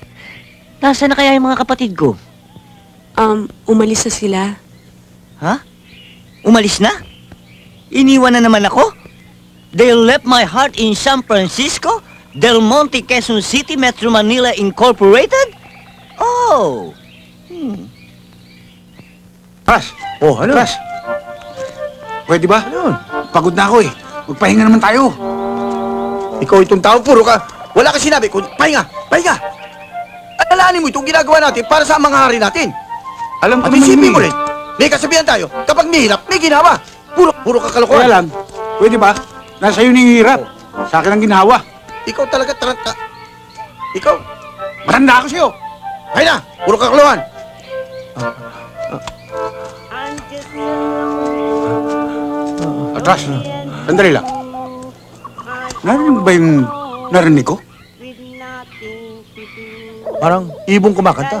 Nasaan na kaya yung mga kapatid ko? Umalis na sila. Ha? Umalis na? Iniwan na naman ako? They left my heart in San Francisco, Del Monte, Quezon City, Metro Manila Incorporated? Oh! Ras! Oh, ano? Ras! Pwede ba? Ano? Pagod na ako eh. Magpahinga naman tayo. Ikaw itong tao, puro ka. Wala ka sinabi, kung pahinga, pahinga. Alalahanin mo itong ginagawa natin para sa mga hari natin. Alam ko At naman isipin yun mo eh. rin, may kasabihan tayo, kapag may hirap, may ginawa. Puro ka kalokohan. Kaya lang, pwede ba? Nasa iyo hirap. Sa akin ang ginawa. Ikaw talaga taranta. Ikaw? Matanda ako sa'yo. Ay na, puro ka kalokohan. Atras, sandali lang. Narinig mo ba yung narinig ko? Parang ibong kumakanta.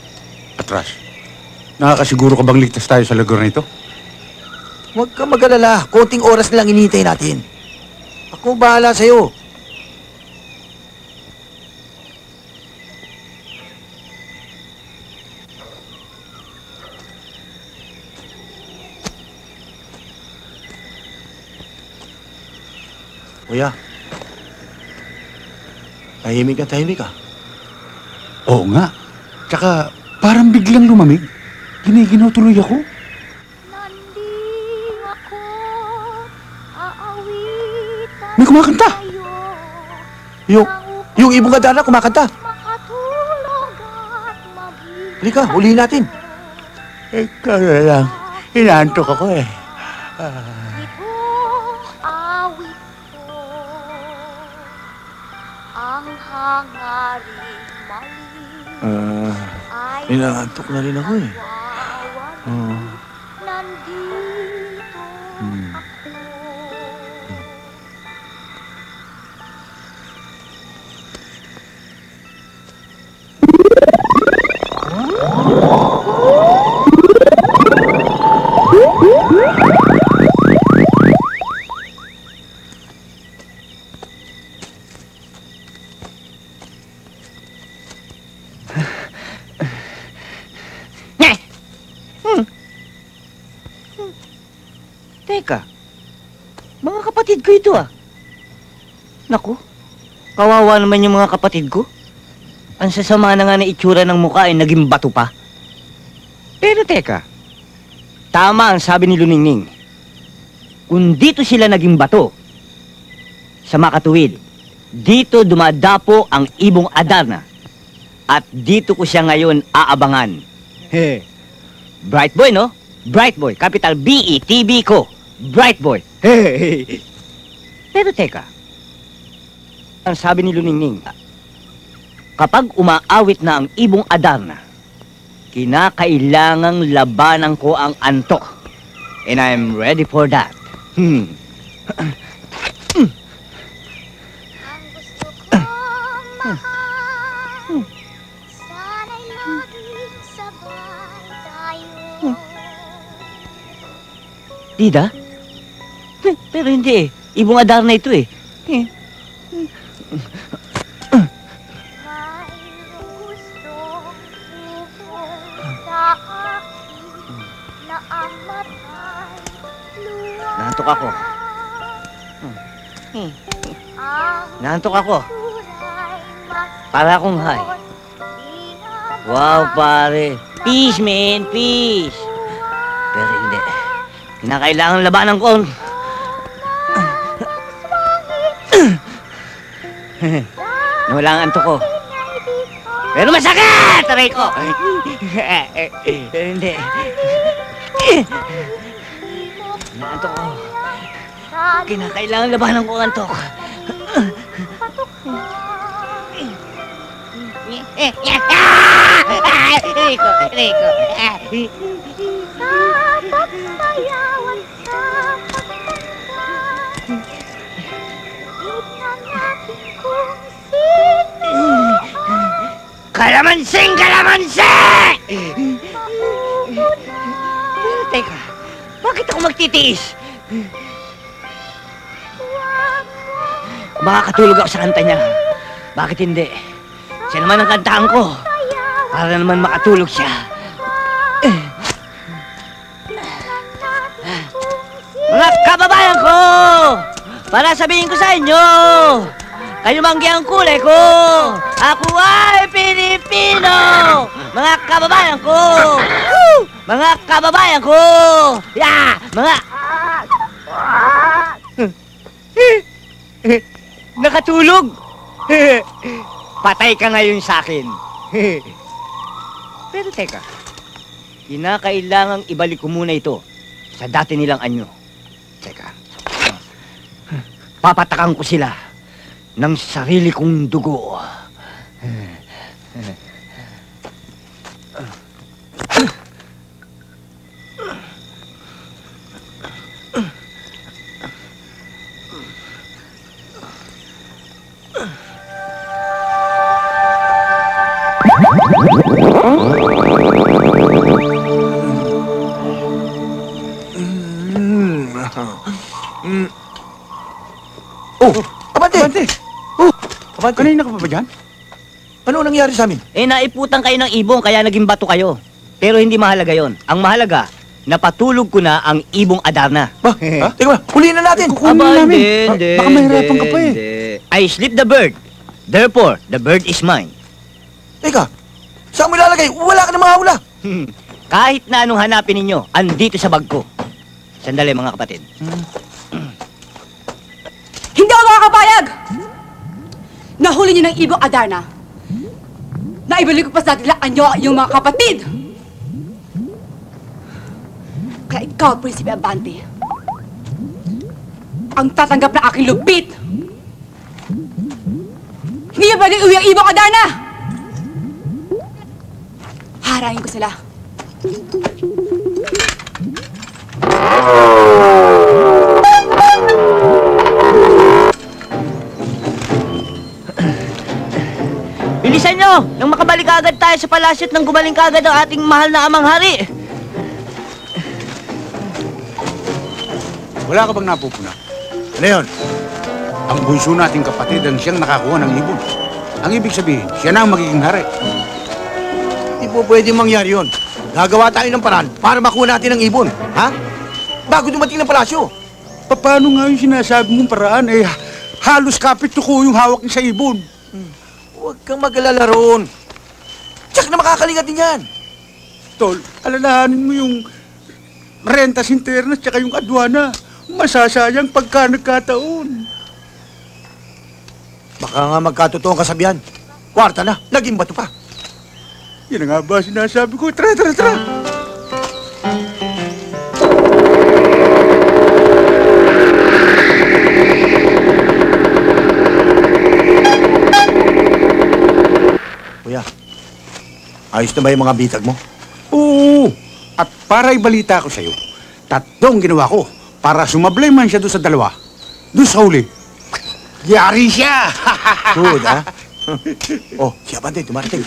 Atras, nakakasiguro ka bang ligtas tayo sa lugar na ito? Huwag ka mag-alala. Konting oras na lang inihintay natin. Ako bahala sa'yo. Kuya, tahimik ka. Oo nga. Tsaka parang biglang lumamig. Giniginaw tuloy ako. May kumakanta. Yung ibong Adarna kumakanta. Halika, huliin natin. Ikaw na lang. Inaantok ako eh. Ang hangaring mali Inaantok na rin ako eh. Teka, mga kapatid ko ito ah. Naku, kawawa naman yung mga kapatid ko. Ang sasama na nga na itsura ng mukha ay naging bato pa. Pero teka, tama ang sabi ni Luningning. Kung dito sila naging bato, sa makatuwid, dito dumadapo ang ibong Adarna. At dito ko siya ngayon aabangan. Bright boy, no? Bright boy, capital B-E-T-B ko. Bright boy. Pero teka, ang sabi ni Luningning, kapag umaawit na ang ibong Adarna, kinakailangang labanan ko ang antok. And I'm ready for that. Dida? Pero hindi eh. Ibong Adarna ito eh. Naantok ako. Naantok ako. Para akong high. Wow, pare. Peace, man. Peace. Pero hindi. Kinakailangan labanan ko. Nawala ang antok ko. Pero masakit! Aray ko! Hindi. Naantok ko. Kinakailangan labanan ko ang antok. Aray ko. Sayawan sa pagtanda, tignan natin kung sino Kalamansing! Pero teka, bakit ako magtitiis? Makakatulog ako sa kanta niya. Bakit hindi? Siya naman ang kantaan ko. Para naman makatulog siya. Mga kababayan ko! Para sabihin ko sa inyo, kayo manggi ang kulay ko! Ako ay Pilipino! Mga kababayan ko! Woo! Mga kababayan ko! Yeah! Mga... Nakatulog! Patay ka ngayon sa akin. Pero teka, kinakailangang ibalik ko muna ito sa dati nilang anyo. Teka, papatakan ko sila ng sarili kong dugo. Kanina ka pa ba dyan? Ano nangyari sa amin? Naiputan kayo ng ibong kaya naging bato kayo. Pero hindi mahalaga yon. Ang mahalaga, napatulog ko na ang ibong Adarna. Ba? Ha? Teka ba, huliin na natin. Aba, hindi. Baka mahirapan ka pa eh. I sleep the bird. Therefore, the bird is mine. Teka, saan mo ilalagay? Wala ka na mahula. Kahit na anong hanapin ninyo, andito sa bag ko. Sandali mga kapatid. Hindi ako makakapayag! Nahuli niyo ng ibong Adarna. Naibalik ko pa sa tilaan niyo yung mga kapatid. Kaya ikaw, Prinsipe Abante, ang tatanggap na aking lupit. Hindi niyo pwedeng uwi ang ibong Adarna! Harayin ko sila. Bilisan nyo! Nang makabalik agad tayo sa palasyo at nang gumaling kagad ang ating mahal na amang hari. Wala ka bang napupuna? Ano yun? Ang bunso nating kapatid ang siyang nakakuha ng ibon. Ang ibig sabihin, siya na ang magiging hari. Hindi po pwede mangyari yun. Gagawa tayo ng paraan para makuha natin ang ibon. Ha? Bago dumating ng palasyo. Paano nga yung sinasabi mong paraan? Halos kapit ko yung hawak niya sa ibon. Huwag kang mag-alala roon. Tsak na makakalingat din yan. Tol, alalahanin mo yung rentas internas tsaka yung adwana. Masasayang pagka nagkataon. Baka nga magkatotoong kasabihan. Kwarta na, naging bato pa. Yan nga ba sinasabi ko? Tara, tara, tara! Kuya, ayos na ba yung mga bitag mo? Oo! At para ibalita ko sa'yo, tatlong ginawa ko para sumablay man siya doon sa dalawa. Doon sa huli, yari siya! Good, ha? Oh, si Abante, dumarating.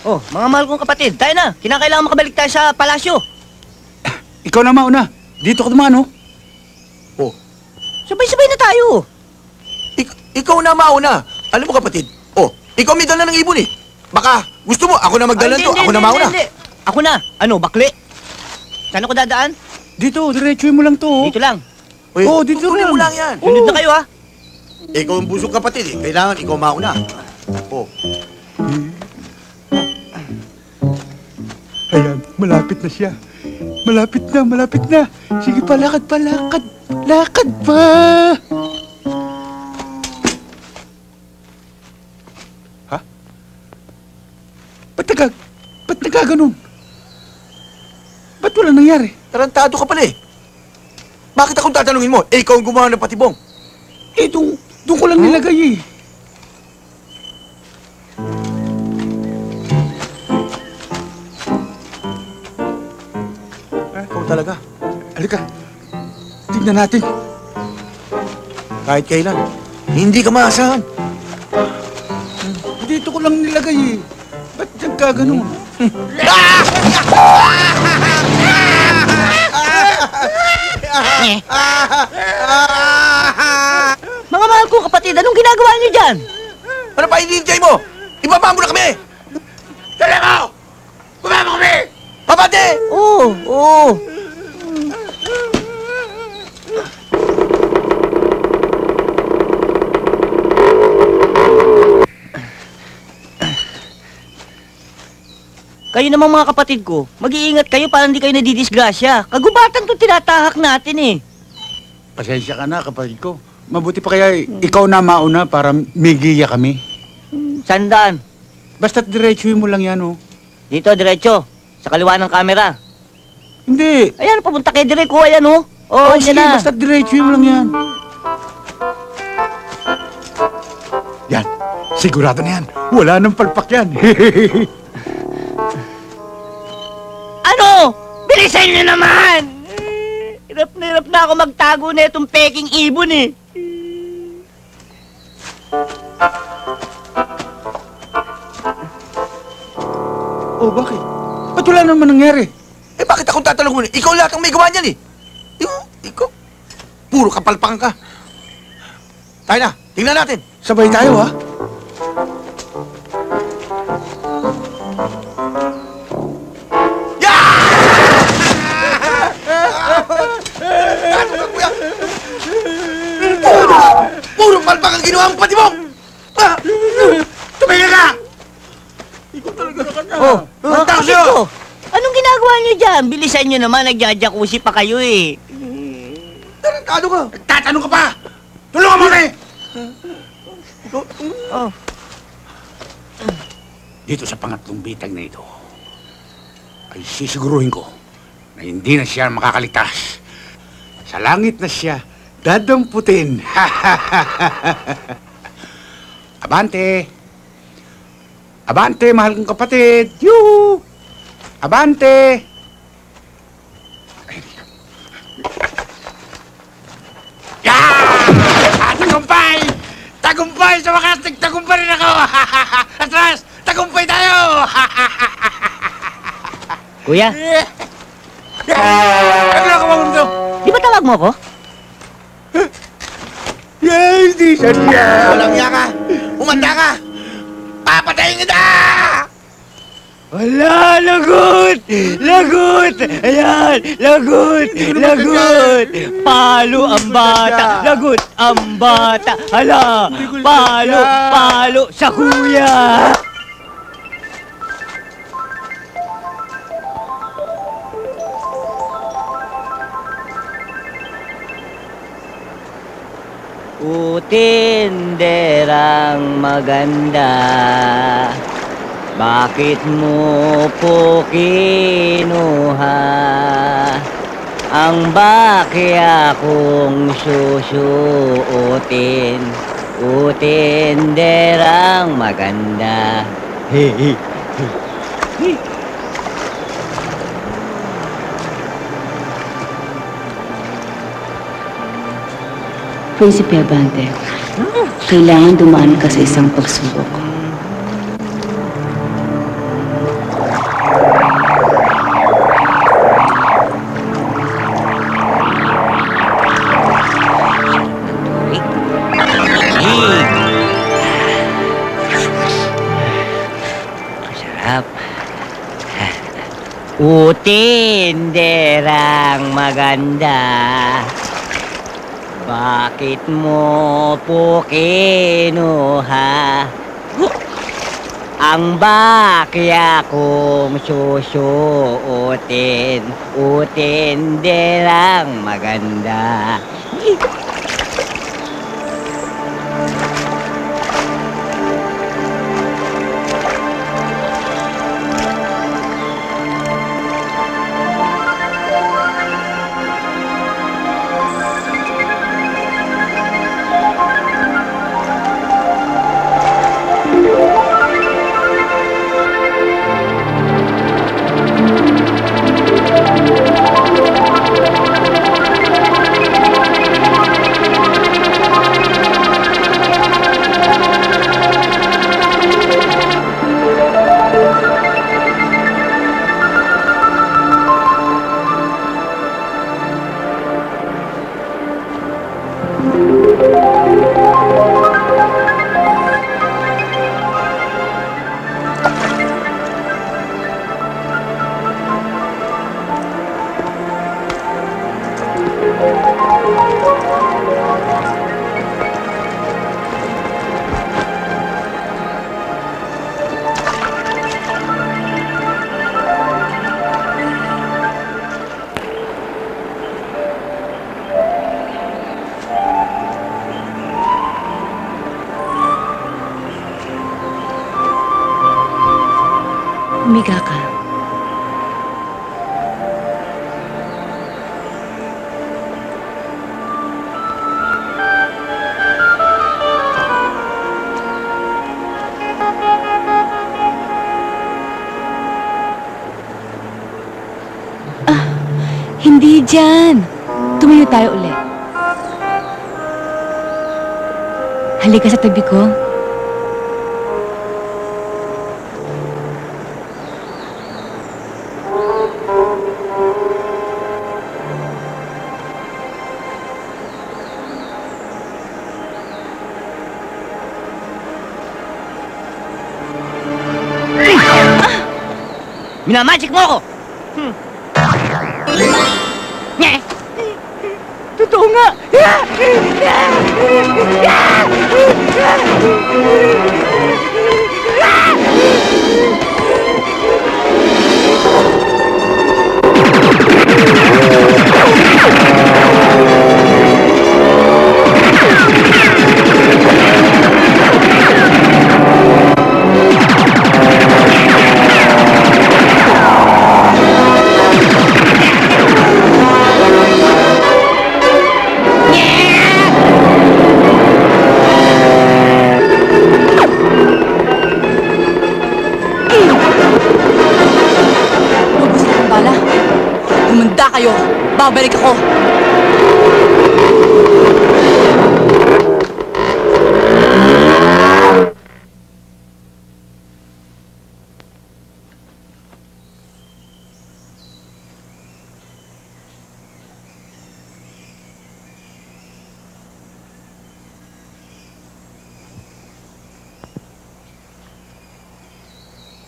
Oh, mga mahal kong kapatid, tayo na. Kinakailangan makabalik tayo sa palasyo. Ikaw na mauna. Dito ka dumano. Oh. Sabay-sabay na tayo. Ikaw na mauna. Alam mo kapatid, ikaw may dala ng ibon eh. Baka gusto mo, ako na magdala to, ako na mauna. Hindi. Ako na. Ano, bakli? Saan ako dadaan? Dito, diretsuhin mo lang to. Dito lang. Oo, dito mo lang yan. Sunod na kayo, ha? Ikaw ang busog kapatid eh. Kailangan ikaw mauna. Oh. Ayan, malapit na siya. Malapit na, malapit na. Sige pa, lakad pa, lakad. Lakad pa! Ha? Ba't nagkaganon? Ba't walang nangyari? Tarantado ka pala eh. Bakit akong tatanungin mo? Ikaw ang gumawa ng patibong. Doon ko lang nilagay eh. Ikaw talaga. Halika, tignan natin. Kahit kailan, hindi ka maasahan. Dito ko lang nilagay eh. Ba't nagkaganon? Mga mahal ko kapatid, anong ginagawa niyo dyan? Ano pa hinihintay mo? Ibaba mo na kami! Dali mo! Baba mo kami! Babante! Oo. Kayo namang mga kapatid ko, mag-iingat kayo para hindi kayo nadidisgrasya. Kagubatan to tinatahak natin eh. Pasensya ka na, kapatid ko. Mabuti pa kaya ikaw na mauna para migiya kami. Sandaan? Basta't diretsuhin mo lang yan, oh. Dito, diretso. Sa kaliwa ng kamera. Hindi. Ayan, pupunta kay Direk, oh. Ayan, oh. Oh, sige, na. basta't diretsuhin mo lang yan. Yan. Sigurado na yan. Wala nang palpak yan. Ano? Bilisan niyo naman! Hirap na ako magtago na itong peking ibon eh. Oh, bakit? Ba't wala naman nangyari? Eh bakit akong tatanungin? Ikaw lahat ang may gawa niyan eh. Ikaw, puro kapalpakan ka. Tayo na, tingnan natin. Sabay tayo, ha? Puro palpak ang ginawa mong patibong! Tumigil ka! Ikaw talaga na kanya. Oh, bakit ko? Anong ginagawa niyo dyan? Bilisan niyo naman, nagjajakusi pa kayo eh. Tarantado ka! Tatanong ka pa! Tulungan mo kami! Oh. Dito sa pangatlong bitag na ito, ay sisiguruhin ko na hindi na siya makakaligtas. Sa langit na siya dadamputin. Abante! Abante, mahal kong kapatid! Yoo! Abante! Tagumpay! Tagumpay! Sa wakas, nagtagumpay rin ako! Atras! Tagumpay tayo! Kuya? Ano na kamang nito? Di ba tawag mo ko? Yes, di siya! Walang niya ka! Umanda ka! Papatayin kita! Wala! Lagot! Lagot! Ayan! Lagot! Lagot! Palo ang bata! Lagot ang bata! Hala! Palo! Palo sa kuya! Tinderang maganda, bakit mo po kinuha ang bakya kong susuotin? Tinderang maganda. Hey, hey, hey. Prinsipe Abante, kailangan dumaan ka sa isang pagsubok. Sarap. Tinderang maganda, bakit mo po kinuha ang bakya kong susuotin? Tinderang maganda. Humiga ka. Hindi dyan. Tumayo tayo ulit. Halika sa tabi ko. Minamagic mo ako! Nye! Totoo nga! Humanda kayo! Babalik ako!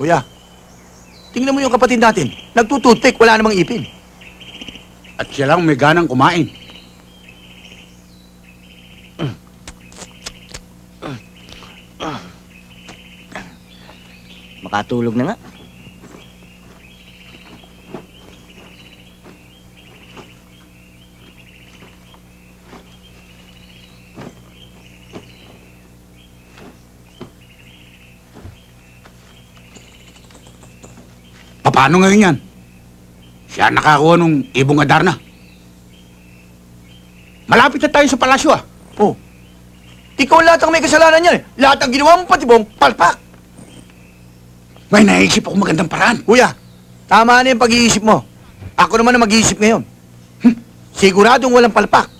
Kuya, tingnan mo yung kapatid natin. Nagtututpik, wala namang ipin. At siya lang may ganang kumain. Makatulog na nga. Paano ngayon yan? Siya nakakuha nung ibong Adarna. Malapit na tayo sa palasyo ah. Oh. Ikaw lahat ang may kasalanan yan eh. Lahat ang ginawa mo patibong, palpak. May naisip ako magandang paraan. Kuya, tama na yung pag-iisip mo. Ako naman ang mag-iisip ngayon. Siguradong walang palpak.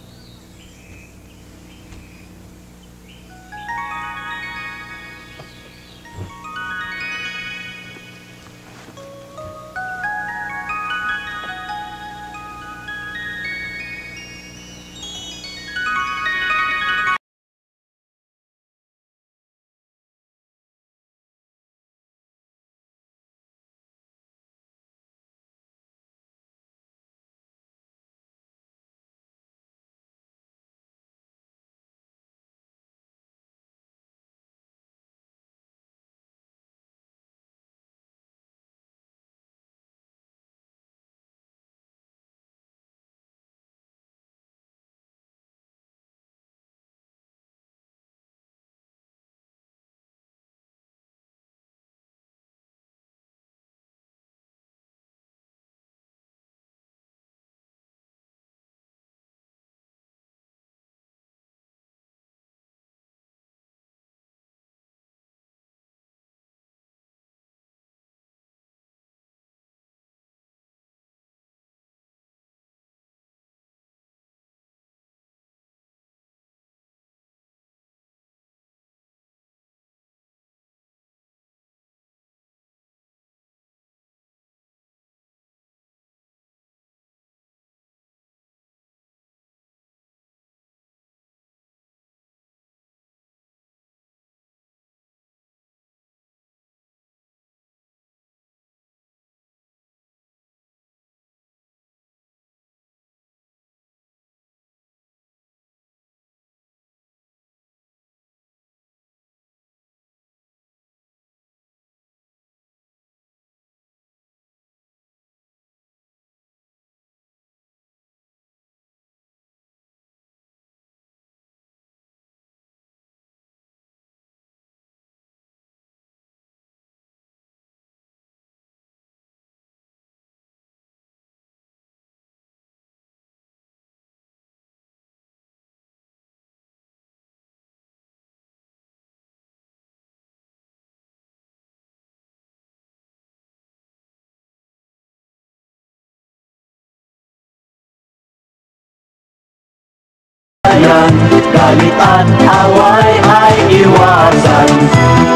Galit at away ay iwasan.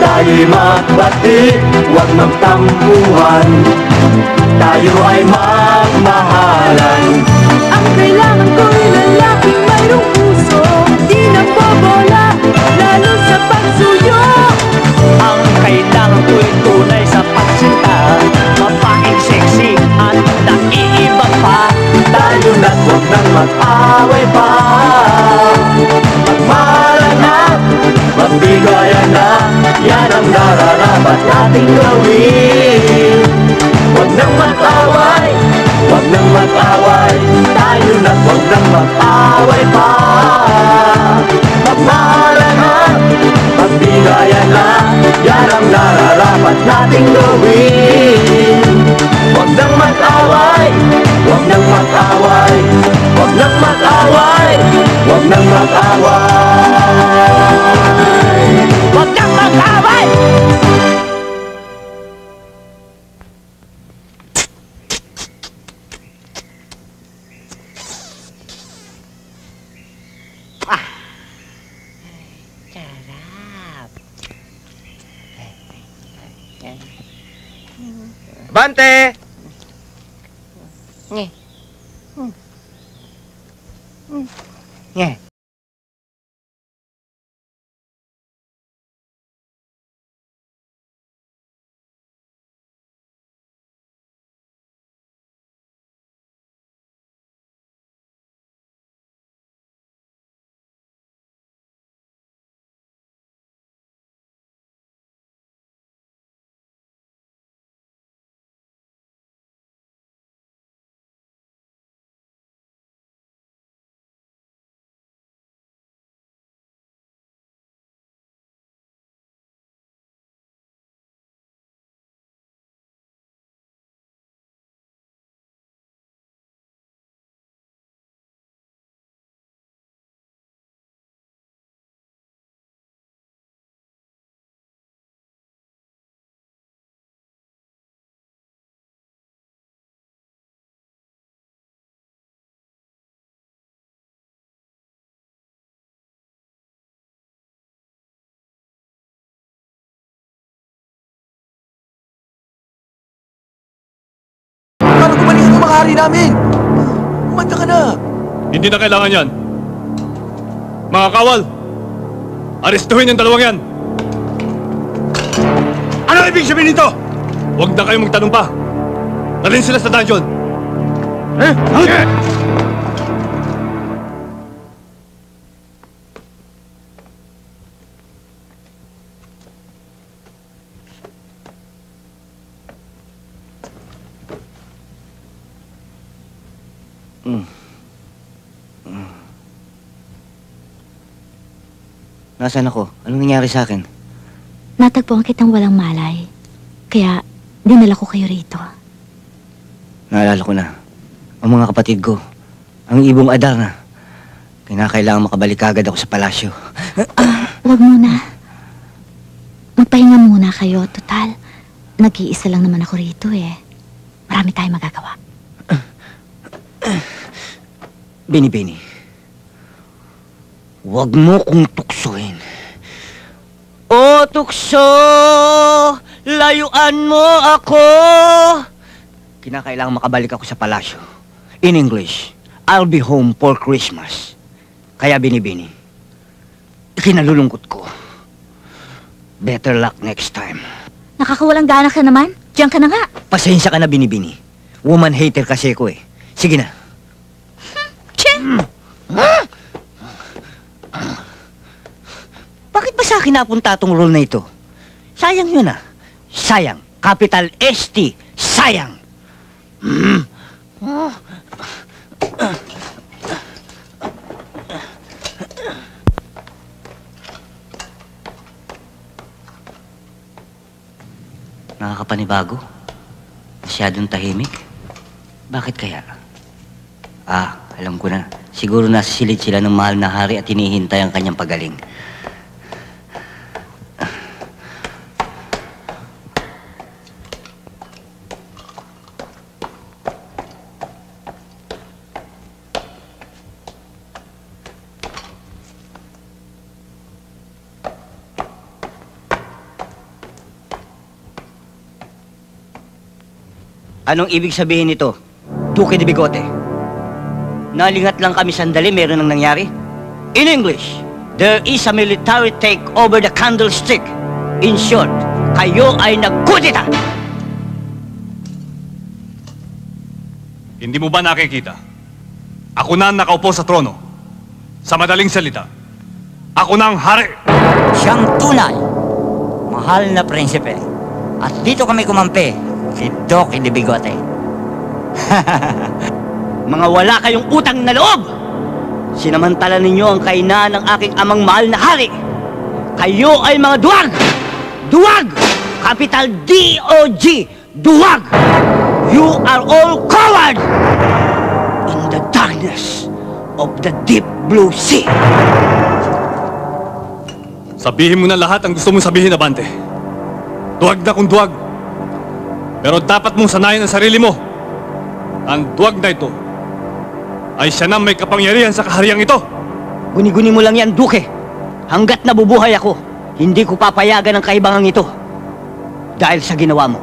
Tayo'y magbati, huwag magtampuhan. Tayo ay magmahalan. Ang kailangan ko'y lalaking mayroong puso, di nabobola, lalo sa pagsuyo. Ang kailangan ko'y tunay sa pagsinta, mapait mag-away, huwag nang mag-away, tayo na't huwag nang mag-away pa. Magmahalan na, magbigayan na, yan ang nararapat nating gawin. Huwag nang mag-away, huwag nang mag-away, huwag nang mag-away, huwag nang mag-away, huwag nang mag-away. Bante! Nye. Nye. Para gumaling ang mga hari namin! Kumanda ka na! Hindi na kailangan yan. Mga kawal, arestuhin yung dalawang yan. Ano ibig sabihin nito? Huwag na kayong magtanong pa. Dalhin sila sa dungeon. Nasaan ako? Anong nangyari sa akin? Natagpuan kitang walang malay. Kaya, dinala ko kayo rito. Naalala ko na. Ang mga kapatid ko. Ang ibong Adarna. Kinakailangan makabalik agad ako sa palasyo. Huwag muna. Magpahinga muna kayo. Total, nag-iisa lang naman ako rito eh. Marami tayong magagawa. Bini-bini. Huwag mo kong tuksoin. O tukso, layuan mo ako. Kinakailangan makabalik ako sa palasyo. In English, I'll be home for Christmas. Kaya bini-bini, kinalulungkot ko. Better luck next time. Nakakawalang gana ka naman. Diyan ka na nga. Pasensya ka na, bini-bini. Woman hater kasi ko eh. Sige na. Bakit ba sa akin napunta tong role na ito? Sayang yun ah. Sayang. Capital ST. Sayang. Nakakapanibago. Masyadong tahimik. Bakit kaya? Alam ko na. Siguro nasa silid sila ng mahal na hari at hinihintay ang kanyang pagaling. Anong ibig sabihin nito, Duque de Bigote? Nalingat lang kami sandali, meron nang nangyari? In English, there is a military take over the candlestick. In short, kayo ay nagkudita! Hindi mo ba nakikita? Ako na ang nakaupo sa trono. Sa madaling salita, ako na ang hari. Siyang tunay, mahal na prinsipe. At dito kami kumampi, si Duque de Bigote. Mga wala kayong utang na loob! Sinamantala ninyo ang kainaan ng aking amang mahal na hari. Kayo ay mga duwag! Duwag! Capital D-O-G! Duwag! You are all coward! In the darkness of the deep blue sea. Sabihin mo na lahat ang gusto mong sabihin, Abante. Duwag na kung duwag. Pero dapat mong sanayin ang sarili mo. Ang duwag na ito ay siya na may kapangyarihan sa kahariang ito. Guni-guni mo lang yan, Duke. Hanggat nabubuhay ako, hindi ko papayagan ang kaibangang ito. Dahil sa ginawa mo,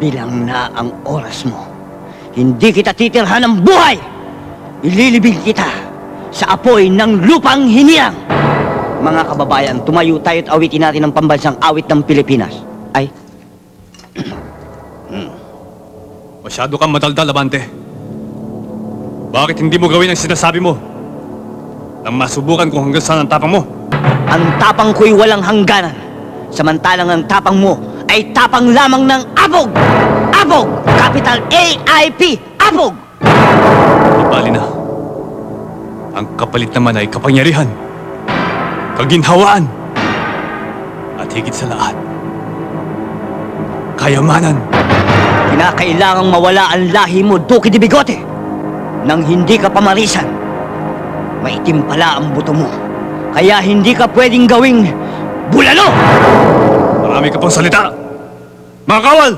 bilang na ang oras mo. Hindi kita titirhan ng buhay! Ililibing kita sa apoy ng lupang hinirang! Mga kababayan, tumayo tayo at awitin natin ang pambansang awit ng Pilipinas. Ay. Masyado kang madaldal, Abante. Bakit hindi mo gawin ang sinasabi mo? Nang masubukan kung hanggang saan ang tapang mo. Ang tapang ko'y walang hangganan. Samantalang ang tapang mo ay tapang lamang ng abog! Abog! Capital A-I-P! Abog! Ibali na. Ang kapalit naman ay kapangyarihan, kaginhawaan, at higit sa lahat, kayamanan. Kinakailangang mawala ang lahi mo, Duque de Bigote. Nang hindi ka pamarisan, maitim pala ang buto mo. Kaya hindi ka pwedeng gawing bulalo! Marami ka pang salita! Mga kawal!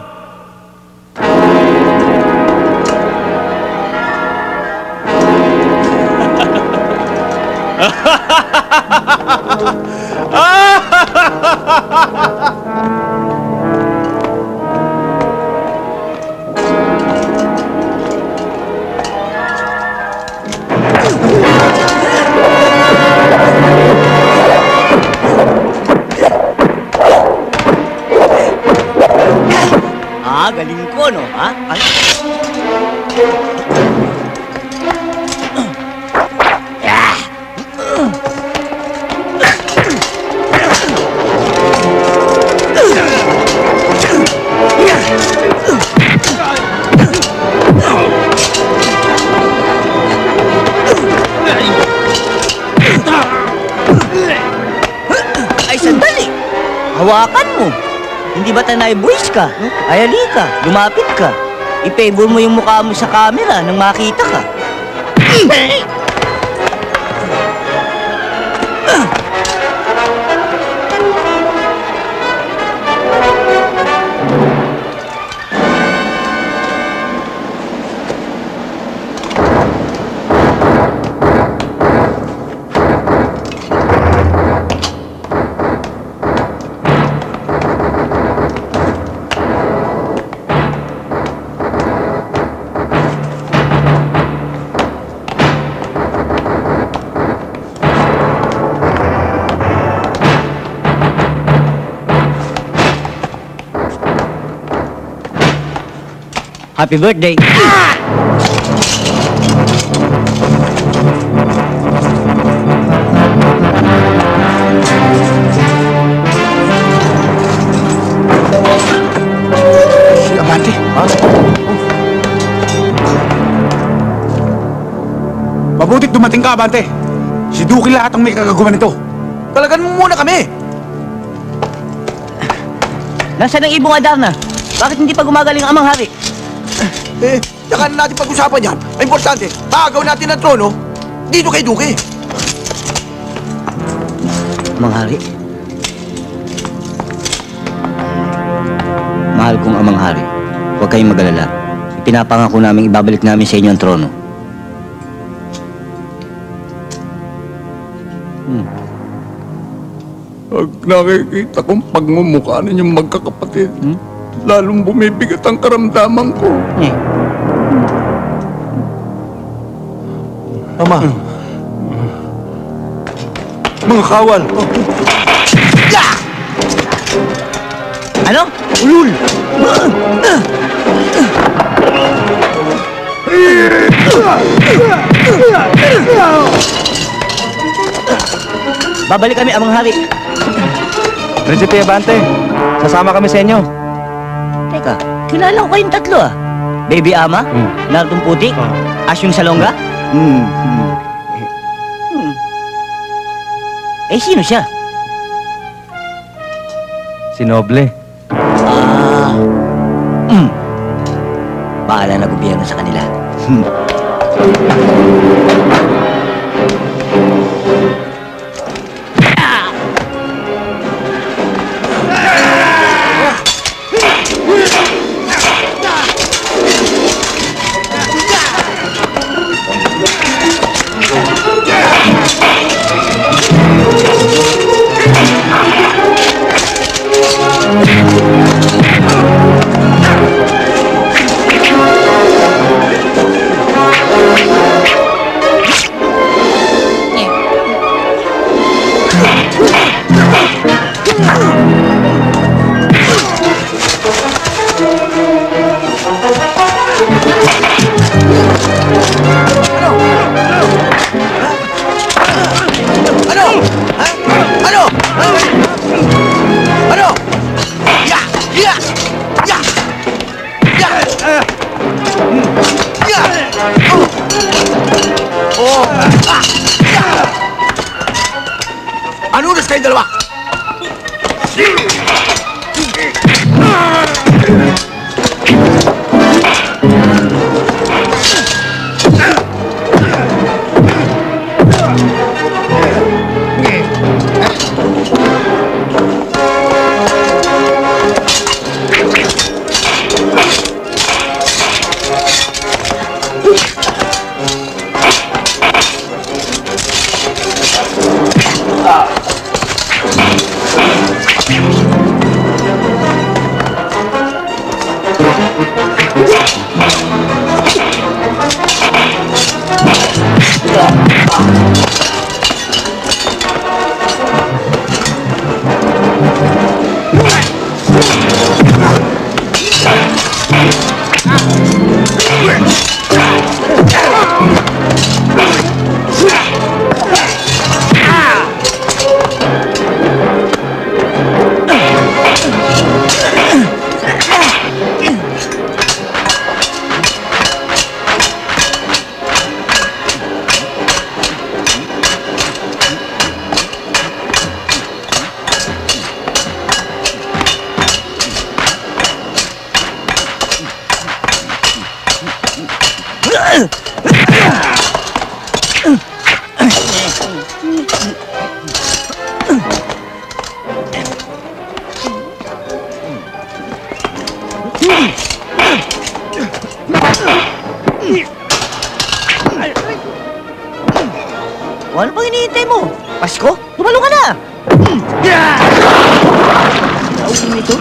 Galing ko, no? Ha? Ay. Ay, sandali! Hawakan mo! Hindi ba tanay buwis ka? Ay, halika, lumapit ka. I-favor mo yung mukha mo sa camera nang makita ka. Happy birthday! Si Abante? Ha? Mabutit dumating ka, Abante. Si Duque lahat ang may kagagawa nito. Talagan mo muna kami! Nasaan ang ibong Adarna? Bakit hindi pa gumagaling ang amang hari? Saka natin pag-usapan yan. Ang importante, maagaw natin ang trono dito kay Duque. Amang hari? Mahal kong amang hari, huwag kayong mag-alala. Ipinapangako namin ibabalik namin sa inyo ang trono. Pag nakikita kong pagmumukha ninyong magkakapatid, lalong bumibigat ang karamdaman ko. Ama. Mga kawal. Ano? Ulul! Babalik kami, amang hari. Prinsipe Abante, sasama kami sa inyo. Teka, kilala ko kayong tatlo ah. Baby Ama? Nardong puti? Asyong salonga? Eh, sino siya? Si Noble. Bahala na gobyerno sa kanila. Ano oras kayong dalawa? Ano bang hinihintay mo? Pasko? Tumalo ka na! Nausin nito?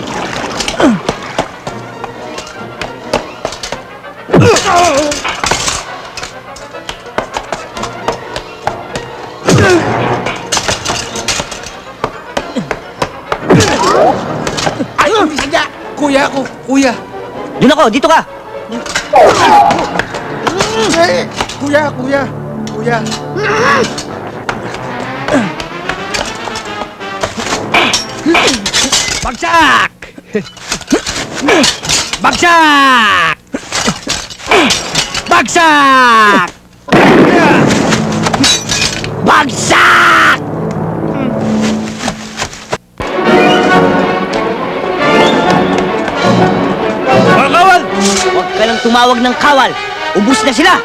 Ay, hindi sadya! Kuya ako, kuya! Doon ako, dito ka! Kuya, kuya! Kuya! Bagsak! Bagsak! Bagsak! Bagsak! Mga kawal! Huwag ka lang tumawag ng kawal! Ubus na sila!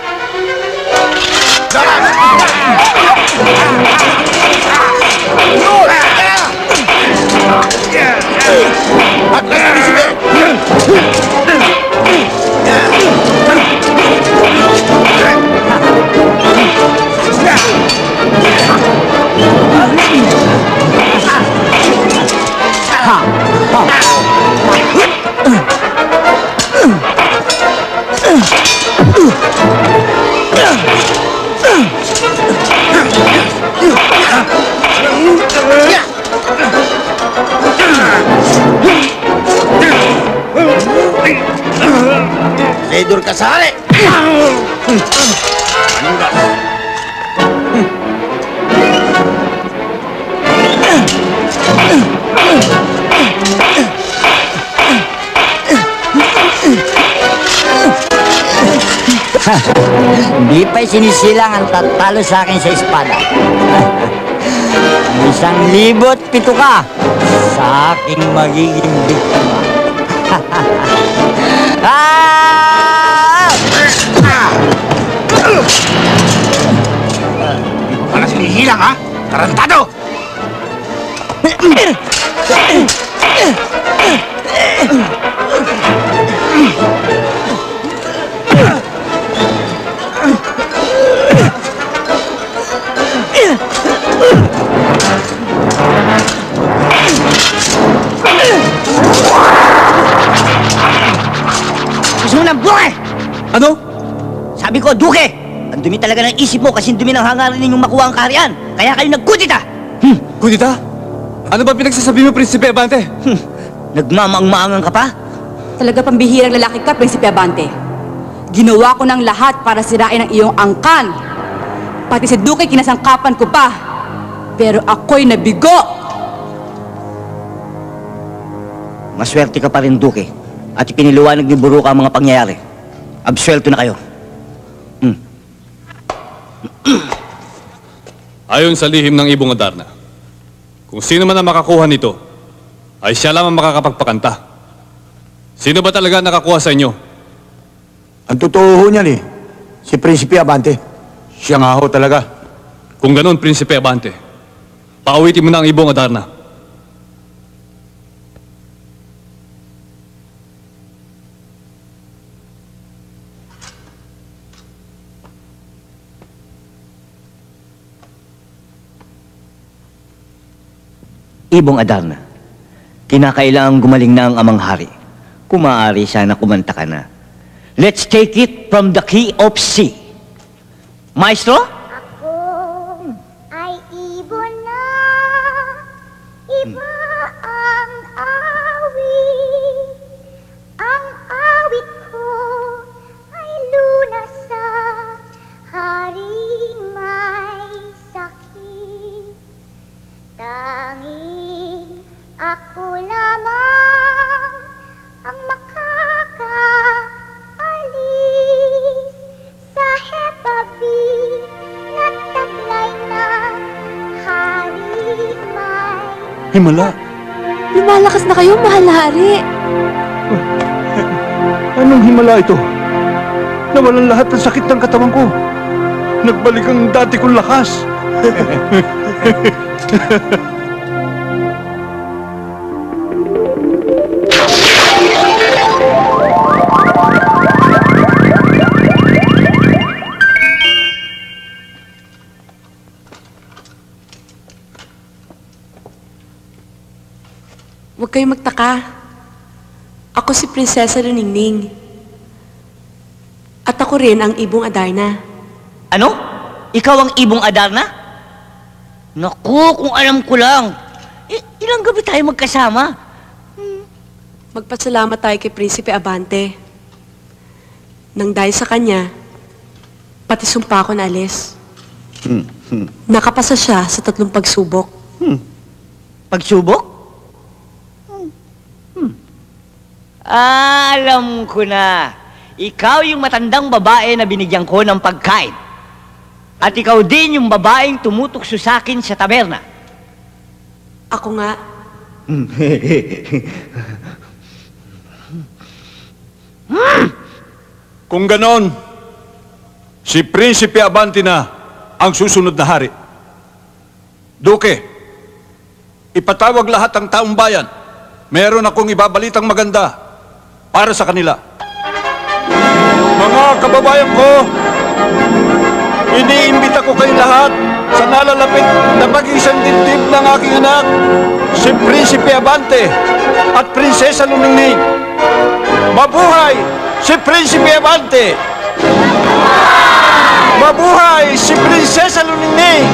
Ledor kasali! Hindi pa'y sinisilang ang tatalo sa akin sa espada. 1,007 ka sa aking magiging biktima. Para sinihilang, ha? Tarantado! Gusto mo ng buke? Ano? Sabi ko, Duke! Ang dumi talaga ng isip mo kasi dumi ng hangarin ninyong makuha ang kaharian. Kaya kayo nagkudita! Kudita? Ano ba pinagsasabi mo, Prinsipe Abante? Nagmamaang-maangan ka pa? Talaga pambihirang lalaki ka, Prinsipe Abante. Ginawa ko ng lahat para sirain ang iyong angkan. Pati si Duque kinasangkapan ko pa. Pero ako'y nabigo. Maswerte ka pa rin, Duke. At ipiniliwanag ni Buruka ang mga pangyayari. Absuelto na kayo. Ayon sa lihim ng Ibong Adarna, kung sino man ang makakuha nito, ay siya lamang makakapagpakanta. Sino ba talaga nakakuha sa inyo? Ang totoo ho niyan si Prinsipe Abante. Siya nga ho talaga. Kung ganon, Prinsipe Abante, pauwitin mo na ang Ibong Adarna. Ibong Adarna, kinakailangang gumaling na ang amang hari. Kung maaari, sana kumanta ka na. Let's take it from the key of C. Maestro? Ay ibon na, iba ang awit. Ang awit ko ay lunas sa haring may sakit. Tanging ako lamang ang makakaalis sa hepabi na taglay na haring may Himala, Lumalakas na kayo, mahal na hari. anong himala ito? Nawalan lahat ng sakit ng katawan ko. Nagbalik ang dati kong lakas. Huwag kayong magtaka. Ako si Prinsesa Luningning. At ako rin ang Ibong Adarna. Ano? Ikaw ang Ibong Adarna? Naku, kung alam ko lang. Ilang gabi tayo magkasama? Magpasalamat tayo kay Prinsipe Abante. Nang dahil sa kanya, pati sumpa ko na alis. Nakapasa siya sa 3 pagsubok. Pagsubok? Alam ko na. Ikaw yung matandang babae na binigyan ko ng pagkain. At ikaw din yung babaeng tumutukso sa akin sa taberna. Ako nga. Kung ganon, si Prinsipe Abante na ang susunod na hari. Duke, ipatawag lahat ng taong bayan. Meron akong ibabalitang maganda para sa kanila. Mga kababayan ko, iniimbita ko kayo lahat sa nalalapit na pag-isang dibdib ng aking anak, si Prinsipe Abante at Prinsesa Luningning. Mabuhay si Prinsipe Abante! Mabuhay si Prinsesa Luningning!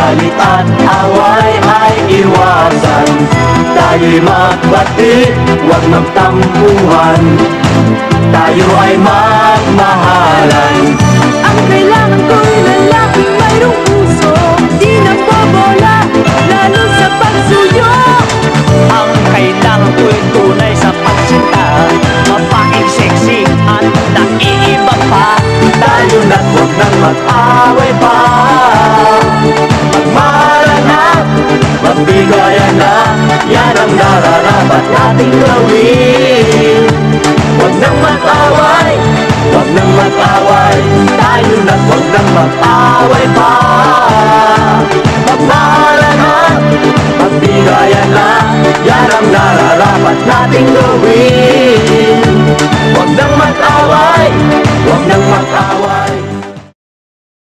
galit at away ay iwasan. Tayo'y magbati, huwag magtampuhan. Tayo ay magmahalan. Ang kailangan ko'y lalaking mayroong puso, di nabobola, lalo sa pagsuyo. Ang kailangan ko'y tunay sa pagsinta, mapaing sexy at naiiba pa. Tayo na't huwag nang mag-away pa. Magmahalan na, magbigayan na, yan ang nararapat nating gawin. Huwag nang mag-away, huwag nang mag-away, tayo na't huwag nang mag-away pa. Magmahalan na, magbigayan na, yan ang nararapat nating gawin. Huwag nang mag-away, huwag nang mag-away.